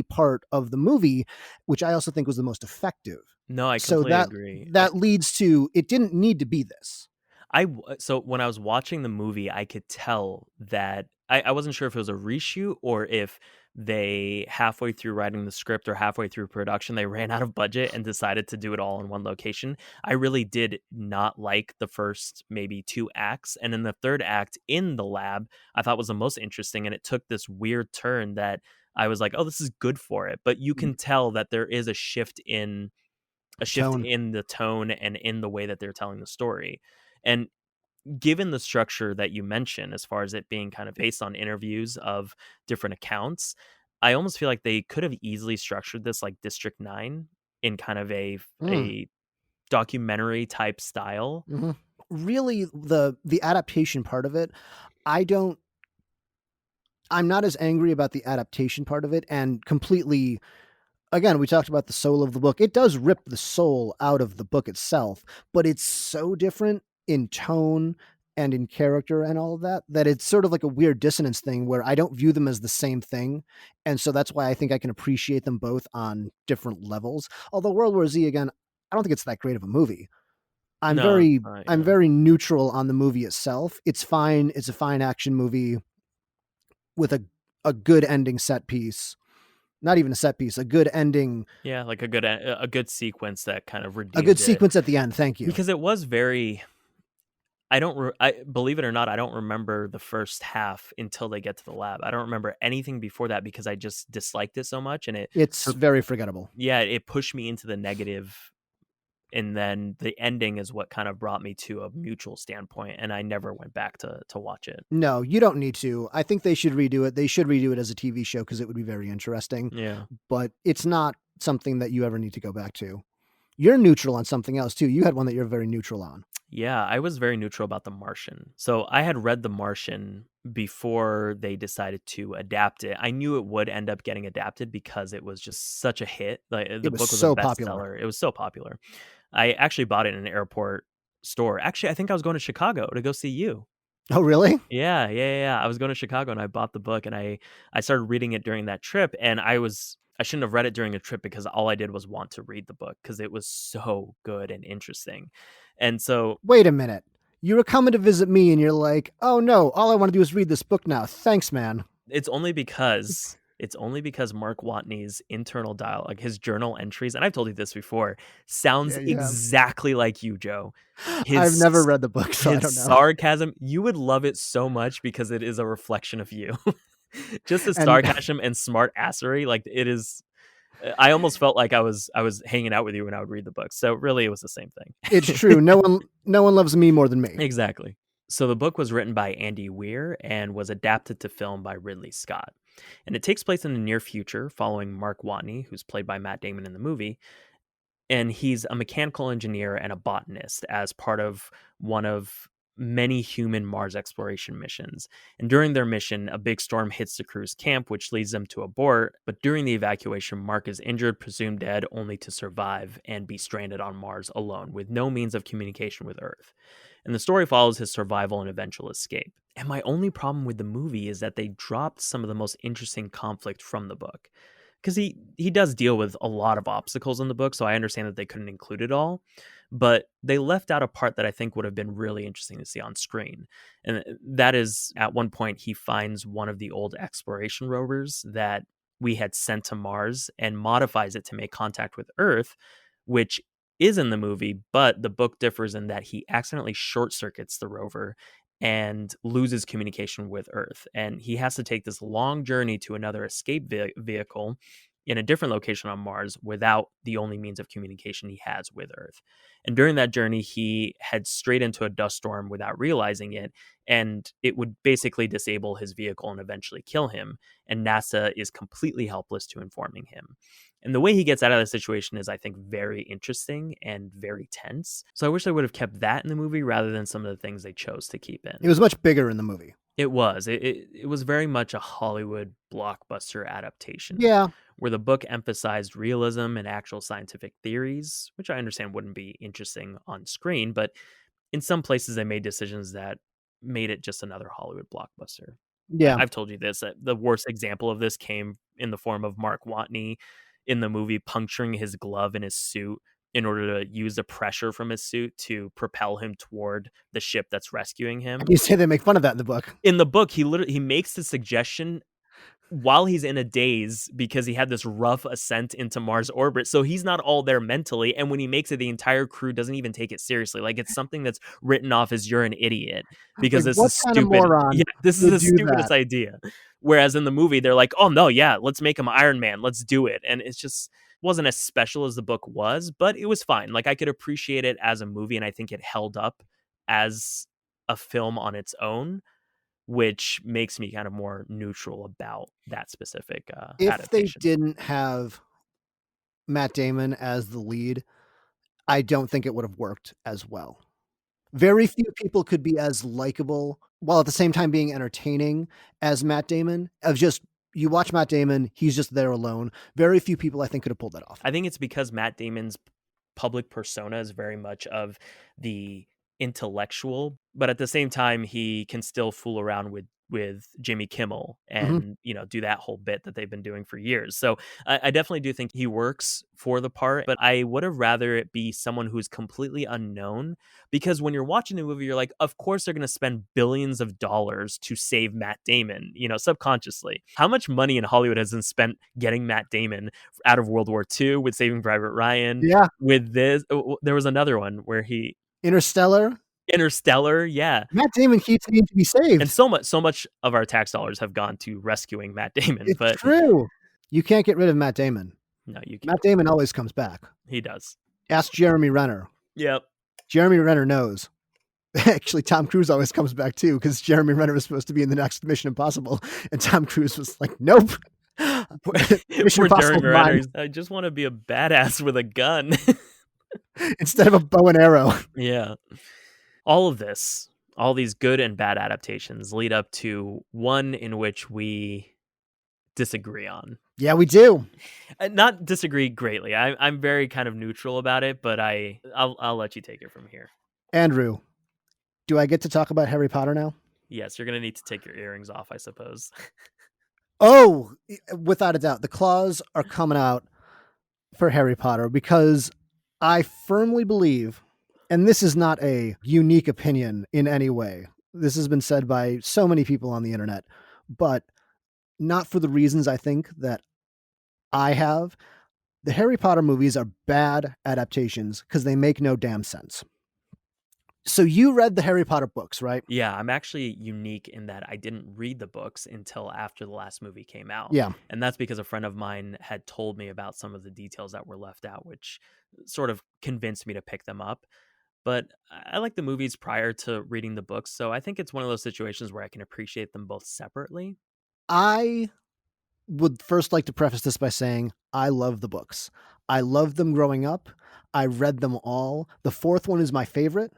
part of the movie, which I also think was the most effective. No, I So completely that agree. that leads to it didn't need to be this. So when I was watching the movie, I could tell that I wasn't sure if it was a reshoot or if they halfway through writing the script or halfway through production, they ran out of budget and decided to do it all in one location. I really did not like the first maybe 2 acts, and then the 3rd act in the lab, I thought was the most interesting, and it took this weird turn that I was like, "Oh, this is good for it." But you can tell that there is a shift Tone. in the tone and in the way that they're telling the story. And given the structure that you mentioned, as far as it being kind of based on interviews of different accounts, I almost feel like they could have easily structured this like District 9 in kind of Mm, a documentary type style. mhm. Really, the adaptation part of it, I don't I'm not as angry about the adaptation part of it, and completely again, we talked about the soul of the book. It does rip the soul out of the book itself, but it's so different in tone and in character and all of that, that it's sort of like a weird dissonance thing where I don't view them as the same thing. And so that's why I think I can appreciate them both on different levels. Although World War Z, again, I don't think it's that great of a movie. I'm No, it's very not, I'm yeah. very neutral on the movie itself. It's fine. It's a fine action movie with a good ending set piece. Not even a set piece, a good ending, Yeah, like a good sequence that kind of a good redeemed it. sequence at the end. Thank you. Because it was very I believe it or not, I don't remember the first half until they get to the lab. I don't remember anything before that because I just disliked it so much, and it It's took very forgettable. yeah, it pushed me into the negative, and then the ending is what kind of brought me to a mutual standpoint, and I never went back to watch it. No, you don't need to. I think they should redo it. They should redo it as a TV show because it would be very interesting, Yeah. but it's not something that you ever need to go back to. You're neutral on something else too. You had one that you're very neutral on. Yeah, I was very neutral about The Martian. So I had read The Martian before they decided to adapt it. I knew it would end up getting adapted because it was just such a hit. Like It the was book was a so popular. bestseller. It was so popular. I actually bought it in an airport store. Actually, I think I was going to Chicago to go see you. Oh, really? Yeah. I was going to Chicago and I bought the book and I started reading it during that trip, and I shouldn't have read it during a trip because all I did was want to read the book because it was so good and interesting. And so Wait a minute. You were coming to visit me and you're like, "Oh no, all I want to do is read this book now. Thanks, man." it's only because Mark Watney's internal dialogue, his journal entries, and I've told you this before, sounds Yeah, you have. exactly like you, Joe. I've never His read the book, so I his don't know. sarcasm, you would love it so much because it is a reflection of you. Just his And sarcasm and smart assery, like it is. I almost felt like I was hanging out with you when I would read the book. So really, it was the same it's thing. true. No one loves me more than me. Exactly. So the book was written by Andy Weir and was adapted to film by Ridley Scott. And it takes place in the near future following Mark Watney, who's played by Matt Damon in the movie, and he's a mechanical engineer and a botanist as part of one of many human Mars exploration missions. And during their mission, a big storm hits the crew's camp, which leads them to abort. But during the evacuation, Mark is injured, presumed dead, only to survive and be stranded on Mars alone with no means of communication with Earth. And the story follows his survival and eventual escape. And my only problem with the movie is that they dropped some of the most interesting conflict from the book, because he does deal with a lot of obstacles in the book, so I understand that they couldn't include it all, but they left out a part that I think would have been really interesting to see on screen. And that is, at one point he finds one of the old exploration rovers that we had sent to Mars and modifies it to make contact with Earth, which is in the movie, but the book differs in that he accidentally short circuits the rover and loses communication with Earth. And he has to take this long journey to another escape vehicle in a different location on Mars without the only means of communication he has with Earth. And during that journey, he heads straight into a dust storm without realizing it, and it would basically disable his vehicle and eventually kill him. And NASA is completely helpless to informing him. And the way he gets out of the situation is, I think, very interesting and very tense. So I wish they would have kept that in the movie rather than some of the things they chose to keep in. It was much bigger in the movie. It was. It was very much a Hollywood blockbuster adaptation. Yeah. Where the book emphasized realism and actual scientific theories, which I understand wouldn't be interesting on screen, but in some places they made decisions that made it just another Hollywood blockbuster. Yeah. I've told you this. The worst example of this came in the form of Mark Watney in the movie puncturing his glove in his suit in order to use the pressure from his suit to propel him toward the ship that's rescuing him. You say they make fun of that in the book. In the book, he makes the suggestion while he's in a daze because he had this rough ascent into Mars orbit. So he's not all there mentally. And when he makes it, the entire crew doesn't even take it seriously. Like, it's something that's written off as you're an idiot because Like, this what is kind of stupid. moron Yeah, this is would the do stupidest that? idea. Whereas in the movie, they're like, oh no, yeah, let's make him Iron Man. Let's do it. And it's just wasn't as special as the book was, but it was fine. Like, I could appreciate it as a movie, and I think it held up as a film on its own, which makes me kind of more neutral about that specific If adaptation. they didn't have Matt Damon as the lead, I don't think it would have worked as well. Very few people could be as likable while at the same time being entertaining as Matt Damon. Of just, you watch Matt Damon, he's just there alone. Very few people, I think, could have pulled that off. I think it's because Matt Damon's public persona is very much of the intellectual, but at the same time, he can still fool around with Jimmy Kimmel and do that whole bit that they've been doing for years. So I definitely do think he works for the part, but I would have rather it be someone who's completely unknown, because when you're watching the movie, you're like, of course they're going to spend billions of dollars to save Matt Damon, subconsciously. How much money in Hollywood has been spent getting Matt Damon out of World War II, with Saving Private Ryan, Yeah. with this? There was another one where Interstellar, yeah. Matt Damon keeps needing to be saved. And so much of our tax dollars have gone to rescuing Matt Damon. It's true. You can't get rid of Matt Damon. No, you can't. Matt Damon always comes back. He does. Ask Jeremy Renner. Yep. Jeremy Renner knows. Actually, Tom Cruise always comes back too, because Jeremy Renner was supposed to be in the next Mission Impossible, and Tom Cruise was like, "Nope." Mission Jeremy Renner, mine. I just want to be a badass with a gun instead of a bow and arrow. Yeah. All of this, all these good and bad adaptations lead up to one in which we disagree on. Yeah, we do. Not disagree greatly. I'm very kind of neutral about it, but I'll let you take it from here. Andrew, do I get to talk about Harry Potter now? Yes, you're going to need to take your earrings off, I suppose. Oh, without a doubt. The claws are coming out for Harry Potter because I firmly believe, and this is not a unique opinion in any way, this has been said by so many people on the internet, but not for the reasons I think that I have. The Harry Potter movies are bad adaptations because they make no damn sense. So you read the Harry Potter books, right? Yeah, I'm actually unique in that I didn't read the books until after the last movie came out. Yeah. And that's because a friend of mine had told me about some of the details that were left out, which sort of convinced me to pick them up. But I like the movies prior to reading the books, so I think it's one of those situations where I can appreciate them both separately. I would first like to preface this by saying I love the books. I loved them growing up. I read them all. The fourth one is my favorite.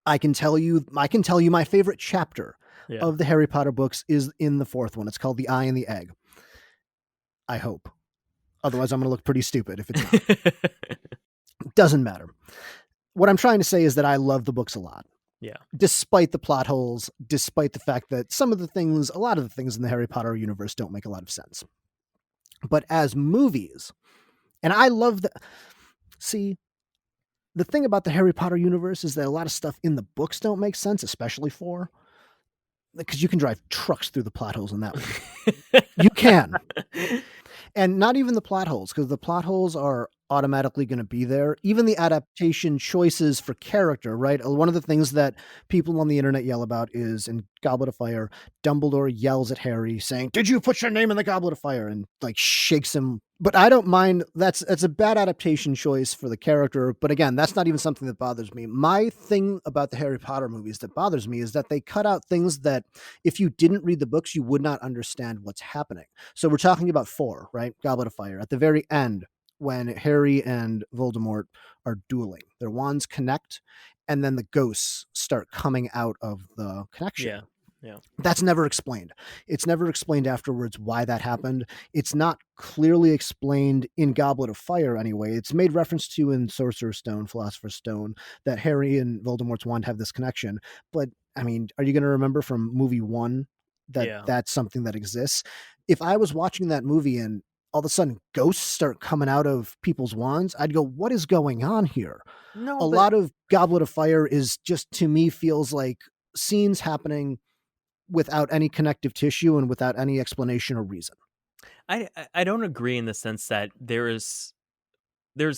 I can tell you my favorite chapter of the Harry Potter books is in the fourth one. It's called The Eye and the Egg. I hope. Otherwise, I'm going to look pretty stupid if it's not. Doesn't matter. What I'm trying to say is that I love the books a lot. Yeah. Despite the plot holes, despite the fact that a lot of the things in the Harry Potter universe don't make a lot of sense. But as movies, and I love the thing about the Harry Potter universe is that a lot of stuff in the books don't make sense, especially because you can drive trucks through the plot holes in that one. You can. And not even the plot holes, because the plot holes are automatically going to be there. Even the adaptation choices for character, right? One of the things that people on the internet yell about is in Goblet of Fire, Dumbledore yells at Harry saying, "Did you put your name in the Goblet of Fire?" and like shakes him. But I don't mind. That's a bad adaptation choice for the character. But again, that's not even something that bothers me. My thing about the Harry Potter movies that bothers me is that they cut out things that if you didn't read the books, you would not understand what's happening. So we're talking about 4, right? Goblet of Fire. At the very end, when Harry and Voldemort are dueling, their wands connect, and then the ghosts start coming out of the connection. Yeah. Yeah. That's never explained. It's never explained afterwards why that happened. It's not clearly explained in Goblet of Fire anyway. It's made reference to in Sorcerer's Stone, Philosopher's Stone, that Harry and Voldemort's wand have this connection. But I mean, are you going to remember from movie 1 that Yeah. that's something that exists? If I was watching that movie and all of a sudden ghosts start coming out of people's wands, I'd go, what is going on here? No, A but lot of Goblet of Fire is just, to me, feels like scenes happening without any connective tissue and without any explanation or reason. I don't agree in the sense that there's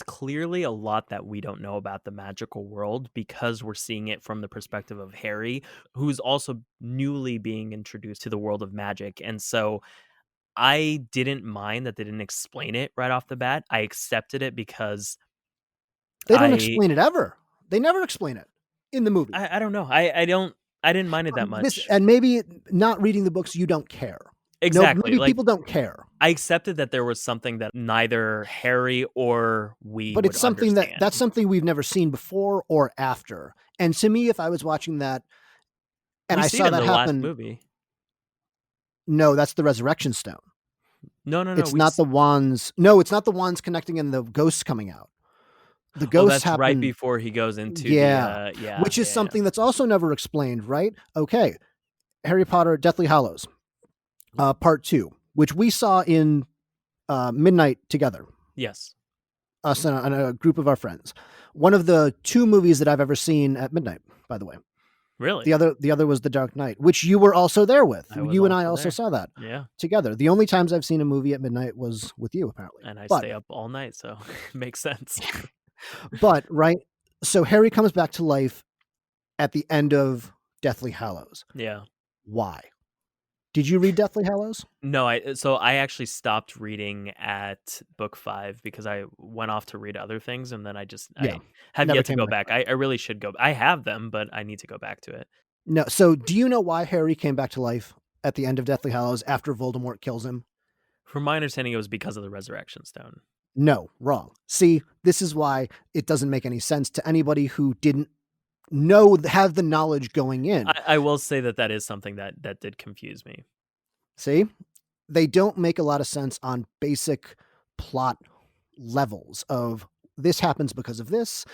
clearly a lot that we don't know about the magical world because we're seeing it from the perspective of Harry, who's also newly being introduced to the world of magic. And so I didn't mind that they didn't explain it right off the bat. I accepted it because They don't I explain it ever. They never explain it in the movie. I don't know. I didn't mind it that This much. and maybe not reading the books, you don't care. No, Exactly. maybe Like people don't care, I accepted that there was something that neither Harry or we but would it's something that's understand. something we've never seen before or after. And to me, if I was watching that and We I see it saw in that the last happen, movie. no, that's the Resurrection Stone. No, no, no. It's not the wands. No, it's not the wands connecting and the ghosts coming out. The Oh, ghosts that's right happen, before he goes into the yeah, yeah, which is yeah, yeah. something that's also never explained, right? Okay, Harry Potter Deathly Hallows, part 2, which we saw in midnight together, Yes. us and a group of our friends. One of the 2 movies that I've ever seen at midnight, by the way. Really? The other was The Dark Knight, which you were also there with. I was You and I also also there. saw that Yeah. together. The only times I've seen a movie at midnight was with you, apparently. And I But stay up all night, so it makes sense. right. So Harry comes back to life at the end of Deathly Hallows. Yeah. Why? Did you read Deathly Hallows? No, I actually stopped reading at book 5 because I went off to read other things, and then Yeah, I have never yet to came go back. back. I really should go. I have them, but I need to go back to it. No. So, do you know why Harry came back to life at the end of Deathly Hallows after Voldemort kills him? From my understanding, it was because of the Resurrection Stone. No, wrong. See, this is why it doesn't make any sense to anybody who didn't have the knowledge going in. I will say that that is something that did confuse me. See, they don't make a lot of sense on basic plot levels of this happens because of this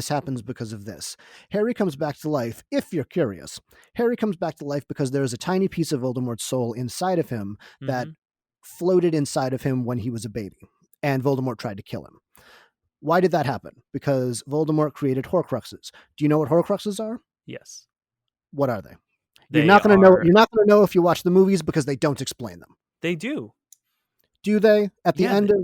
happens because of this. Harry comes back to life, if you're curious. Harry comes back to life because there is a tiny piece of Voldemort's soul inside of him that Mhm. floated inside of him when he was a baby, and Voldemort tried to kill him. Why did that happen? Because Voldemort created Horcruxes. Do you know what Horcruxes are? Yes. What are they? You're They not going to know. are You're not going to know if you watch the movies because they don't explain them. they do. Do they? At the Yeah, end of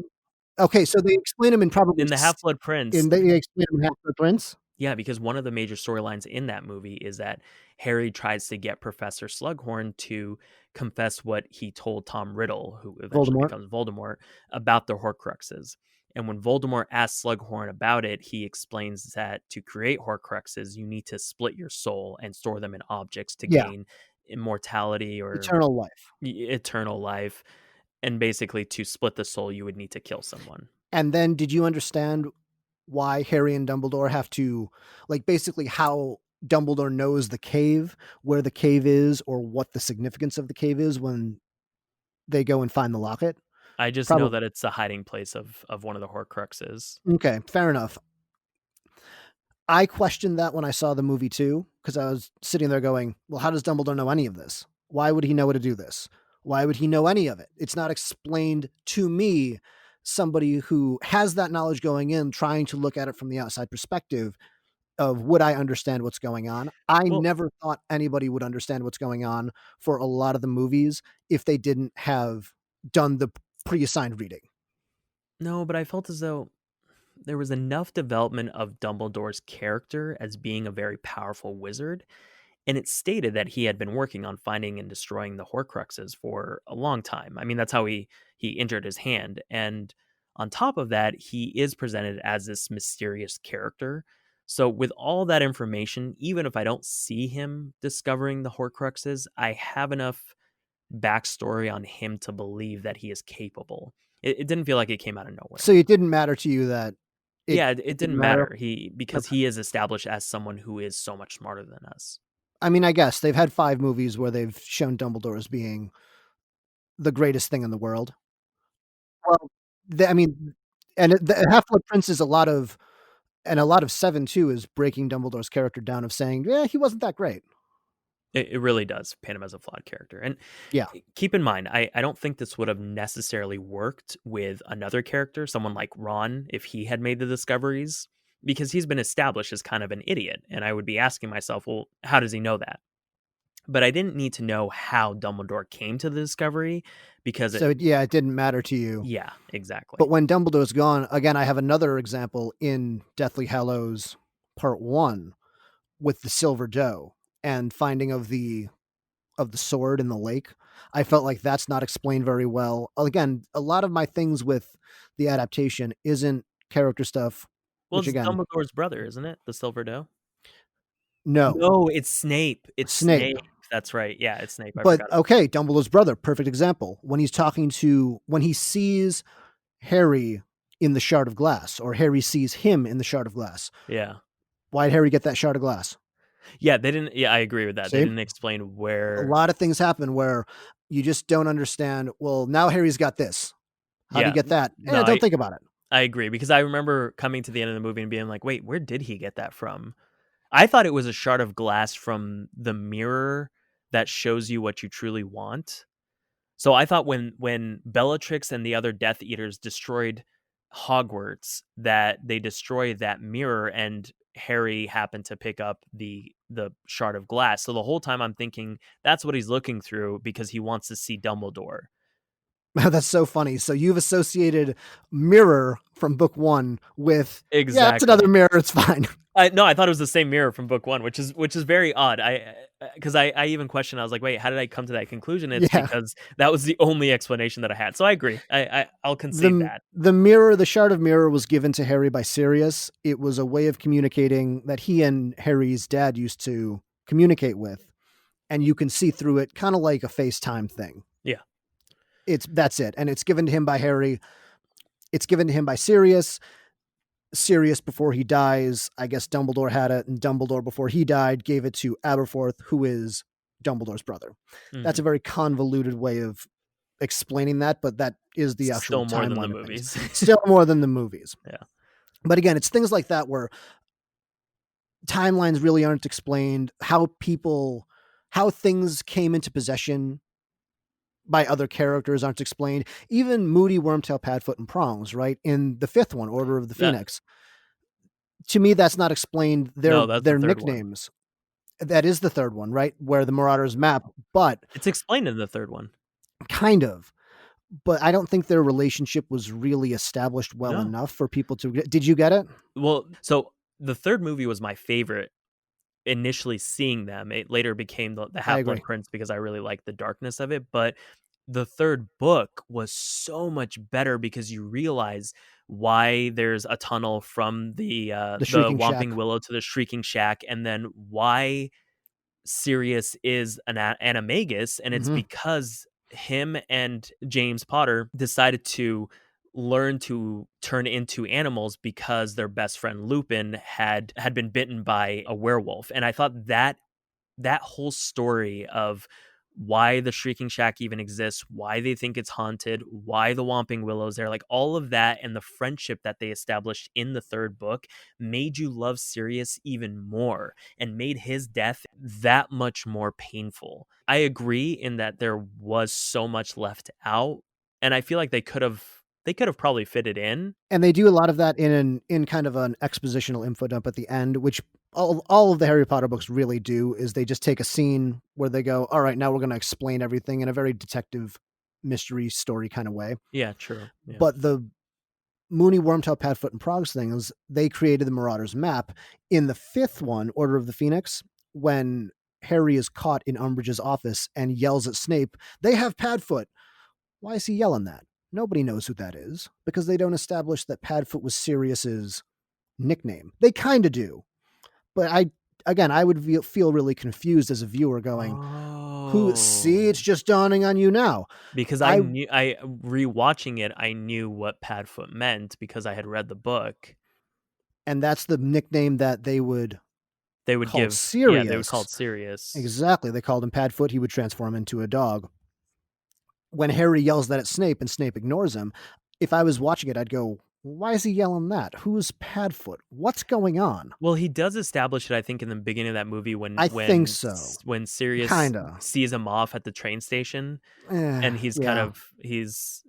okay, so they explain them in probably in the Half-Blood Prince. in they explain them in Half-Blood Prince? Yeah, because one of the major storylines in that movie is that Harry tries to get Professor Slughorn to confess what he told Tom Riddle, who eventually Voldemort. becomes Voldemort, about the Horcruxes. And when Voldemort asks Slughorn about it, he explains that to create Horcruxes, you need to split your soul and store them in objects to Yeah, gain immortality or eternal life. eternal life. And basically, to split the soul, you would need to kill someone. And then did you understand why Harry and Dumbledore have to like, basically how Dumbledore knows the cave, where the cave is, or what the significance of the cave is when they go and find the locket? I just know Probably. that it's the hiding place of one of the Horcruxes. Okay, fair enough. I questioned that when I saw the movie too, because I was sitting there going, well, how does Dumbledore know any of this? Why would he know to do this? Why would he know any of it? It's not explained to me, somebody who has that knowledge going in, trying to look at it from the outside perspective of would I understand what's going on? I Well, never thought anybody would understand what's going on for a lot of the movies if they didn't have done the pre-assigned reading. no, but I felt as though there was enough development of Dumbledore's character as being a very powerful wizard, and it stated that he had been working on finding and destroying the Horcruxes for a long time. I mean, that's how he injured his hand, and on top of that, he is presented as this mysterious character. So, with all that information, even if I don't see him discovering the Horcruxes, I have enough backstory on him to believe that he is capable. It didn't feel like it came out of So nowhere. it didn't matter to you that Yeah, it it didn't didn't matter? matter. He because Okay. he is established as someone who is so much smarter than us. I mean, I guess they've had 5 movies where they've shown Dumbledore as being the greatest thing in the world. Well, I mean, and the Half-Blood Prince is a lot of 7 too is breaking Dumbledore's character down of saying, "Yeah, he wasn't that great." It really does paint him as a flawed character. And Yeah. keep in mind, I don't think this would have necessarily worked with another character, someone like Ron, if he had made the discoveries, because he's been established as kind of an idiot. And I would be asking myself, well, how does he know that? But I didn't need to know how Dumbledore came to the discovery because it, So, yeah, it didn't matter to you. yeah, exactly. But when Dumbledore's gone again, I have another example in Deathly Hallows Part 1 with the Silver Doe and finding of the sword in the lake. I felt like that's not explained very well. Again, a lot of my things with the adaptation isn't character stuff, Well, which it's again, Dumbledore's brother, isn't it? The Silver Doe? no, No, it's Snape. It's Snape. Snape. That's right. Yeah, it's Snape. I But forgot about okay, Dumbledore's brother, perfect example. When he sees Harry in the shard of glass, or Harry sees him in the shard of glass. Yeah. Why'd Harry get that shard of glass? Yeah, they didn't yeah, I agree with that. They See? didn't explain A where. lot of things happen where you just don't understand, well, now Harry's got this. How'd he Yeah. get that? No, Don't think about it. I agree because I remember coming to the end of the movie and being like, "Wait, where did he get that from?" I thought it was a shard of glass from the mirror that shows you what you truly want. So I thought when Bellatrix and the other Death Eaters destroyed Hogwarts, that they destroyed that mirror, and Harry happened to pick up the shard of glass. So the whole time I'm thinking that's what he's looking through because he wants to see Dumbledore. That's so funny. So you've associated mirror from book 1 with, yeah, it's another Exactly. mirror, it's fine. No, I thought it was the same mirror from book one, which is very odd. Because I even questioned. I was like, wait, how did I come to that conclusion? It's Yeah. because that was the only explanation that I had. So I agree. I'll concede that. The mirror, the shard of mirror was given to Harry by Sirius. It was a way of communicating that he and Harry's dad used to communicate with, and you can see through it kind of like a FaceTime thing. Yeah. That's it. And it's given to him by Harry. It's given to him by Sirius. Sirius, before he dies, I guess Dumbledore had it, and Dumbledore, before he died, gave it to Aberforth, who is Dumbledore's brother. That's Hmm. a very convoluted way of explaining that, but that is the actual Still more than the timeline of things. movies. Still more than the movies. Yeah. But again, it's things like that where timelines really aren't explained, how things came into possession by other characters aren't explained. Even Moody, Wormtail, Padfoot, and Prongs, right? In the 5th one, Order of the Yeah. Phoenix. To me, that's not explained. No, that's the Their third one. nicknames. That is the 3rd one, right? Where the Marauders map, but It's explained in the third one. kind of. But I don't think their relationship was really established well No. enough for people to get. Did you get it? Well, so the third movie was my favorite. Initially seeing them, it later became the I Half Blood agree. Prince because I really liked the darkness of it. But the third book was so much better because you realize why there's a tunnel from The the Shrieking Shack. Whomping Willow to the Shrieking Shack, and then why Sirius is an animagus, and it's Mhm. because him and James Potter decided to learn to turn into animals because their best friend Lupin had been bitten by a werewolf. And I thought that whole story of why the Shrieking Shack even exists, why they think it's haunted, why the Whomping Willow's there, like all of that and the friendship that they established in the third book made you love Sirius even more and made his death that much more painful. I agree in that there was so much left out, and I feel like they could have probably fit it in. And they do a lot of that in kind of an expositional info dump at the end, which all of the Harry Potter books really do, is they just take a scene where they go, "All right, now we're gonna explain everything," in a very detective mystery story kind of way. Yeah, true. Yeah. But Mooney, Wormtail, Padfoot, and Prog's things, they created the Marauders map. In the fifth one, Order of the Phoenix, when Harry is caught in Umbridge's office and yells at Snape, "They have Padfoot." Why is he yelling that? Nobody knows who that is because they don't establish that Padfoot was Sirius's nickname. They kind of do, but I would feel really confused as a viewer going, "Who? See, it's Oh, just dawning on you now." because I I rewatching it, I knew what Padfoot meant because I had read the book. And that's the nickname that they would They would call give, yeah, they would call Sirius. it Sirius. Exactly. They called him Padfoot. He would transform into a dog. When Harry yells that at Snape and Snape ignores him, if I was watching it, I'd go, "Why is he yelling that? Who's Padfoot? What's going on?" Well, he does establish it, I think, in the beginning of that movie I think so. when Sirius Kinda. sees him off at the train station, Eh, and he's kind yeah. of he's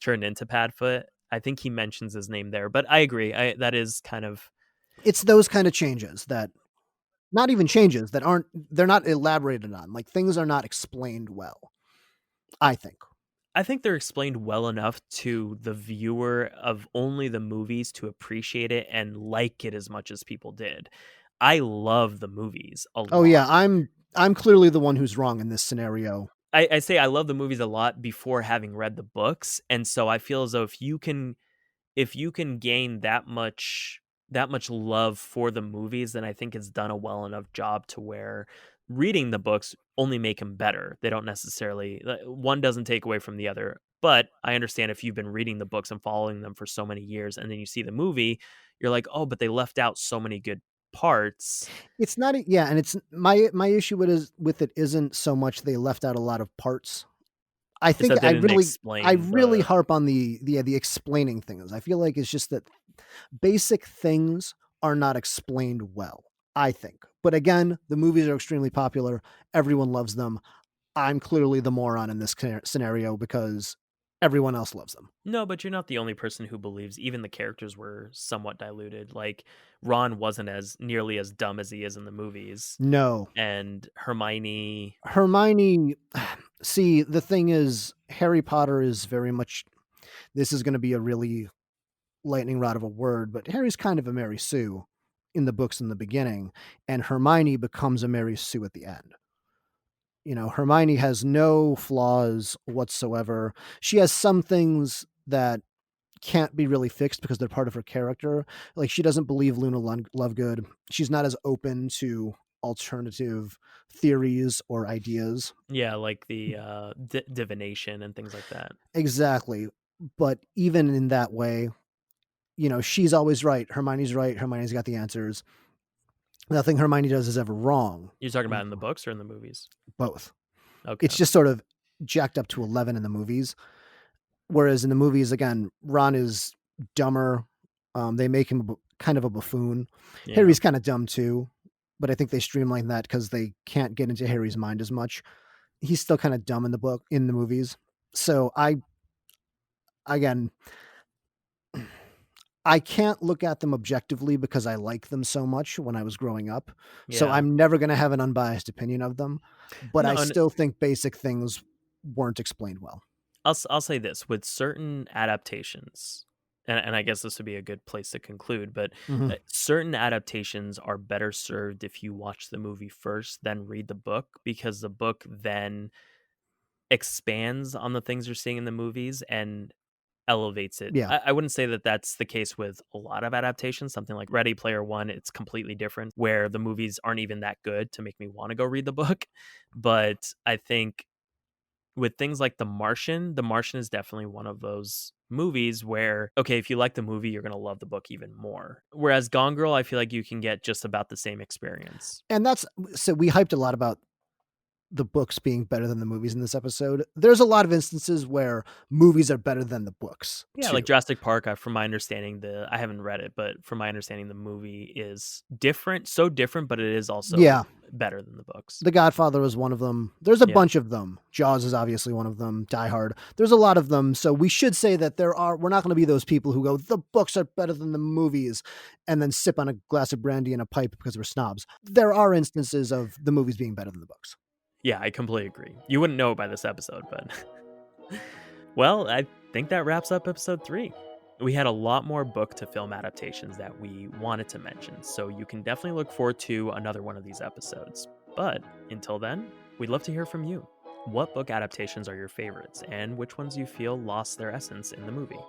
turned into Padfoot. I think he mentions his name there, but I agree. That is kind of. It's those kind of changes that not even changes that aren't they're not elaborated on. Like things are not explained well, I think. I think they're explained well enough to the viewer of only the movies to appreciate it and like it as much as people did. I love the movies a Oh yeah, lot. I'm clearly the one who's wrong in this scenario. I say I love the movies a lot before having read the books, and so I feel as though if you can gain that much love for the movies, then I think it's done a well enough job to where reading the books only make them better. They don't necessarily, one doesn't take away from the other. But I understand if you've been reading the books and following them for so many years, and then you see the movie, you're like, oh, but they left out so many good parts. It's not yeah, and it's my issue with it isn't so much they left out a lot of parts. I It's think that they didn't I explain really the. harp on the explaining things. I feel like it's just that basic things are not explained well, I think. But again, the movies are extremely popular. Everyone loves them. I'm clearly the moron in this scenario because everyone else loves them. No, but you're not the only person who believes even the characters were somewhat diluted. Like Ron wasn't as nearly as dumb as he is in the movies, No. and Hermione. Hermione, see, the thing is, Harry Potter is very much, this is going to be a really lightning rod of a word, but Harry's kind of a Mary Sue in the books in the beginning, and Hermione becomes a Mary Sue at the end. You know, Hermione has no flaws whatsoever. She has some things that can't be really fixed because they're part of her character. Like she doesn't believe Luna Lovegood. She's not as open to alternative theories or ideas. Yeah, like the divination and things like that. Exactly. But even in that way, you know, she's always right. Hermione's right. Hermione's got the answers. Nothing Hermione does is ever wrong. You're talking about in the books or in the movies? Both. Okay. It's just sort of jacked up to 11 in the movies. Whereas in the movies, again, Ron is dumber. They make him kind of a buffoon. Yeah. Harry's kind of dumb too, but I think they streamline that because they can't get into Harry's mind as much. He's still kind of dumb in the movies. So again, I can't look at them objectively because I like them so much when I was growing up. So Yeah. I'm never going to have an unbiased opinion of them, but I No, and still think basic things weren't explained well. I'll say this with certain adaptations, and I guess this would be a good place to conclude, but Mhm. certain adaptations are better served if you watch the movie first, then read the book, because the book then expands on the things you're seeing in the movies and elevates it. Yeah. I wouldn't say that that's the case with a lot of adaptations. Something like Ready Player One, it's completely different, where the movies aren't even that good to make me want to go read the book. But I think with things like The Martian is definitely one of those movies where, okay, if you like the movie, you're going to love the book even more. Whereas Gone Girl, I feel like you can get just about the same experience. And that's so we hyped a lot about the books being better than the movies in this episode. There's a lot of instances where movies are better than the books Yeah, too. like Jurassic Park, from my understanding, I haven't read it, but from my understanding, the movie is different, so different, but it is also Yeah. better than the books. The Godfather was one of them. There's a Yeah. bunch of them. Jaws is obviously one of them. Die Hard. There's a lot of them. So we should say that we're not going to be those people who go, the books are better than the movies and then sip on a glass of brandy and a pipe because we're snobs. There are instances of the movies being better than the books. Yeah, I completely agree. You wouldn't know by this episode, but well, I think that wraps up episode 3. We had a lot more book to film adaptations that we wanted to mention, so you can definitely look forward to another one of these episodes. But until then, we'd love to hear from you. What book adaptations are your favorites, and which ones you feel lost their essence in the movie?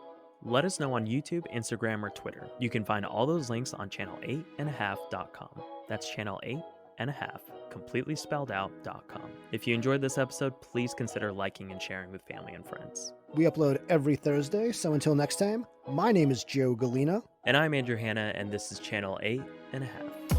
Let us know on YouTube, Instagram, or Twitter. You can find all those links on channel8.5.com. That's channel8.5, completely spelled out.com. If you enjoyed this episode, please consider liking and sharing with family and friends. We upload every Thursday, so until next time, my name is Joe Galena. And I'm Andrew Hanna, and this is Channel 8.5.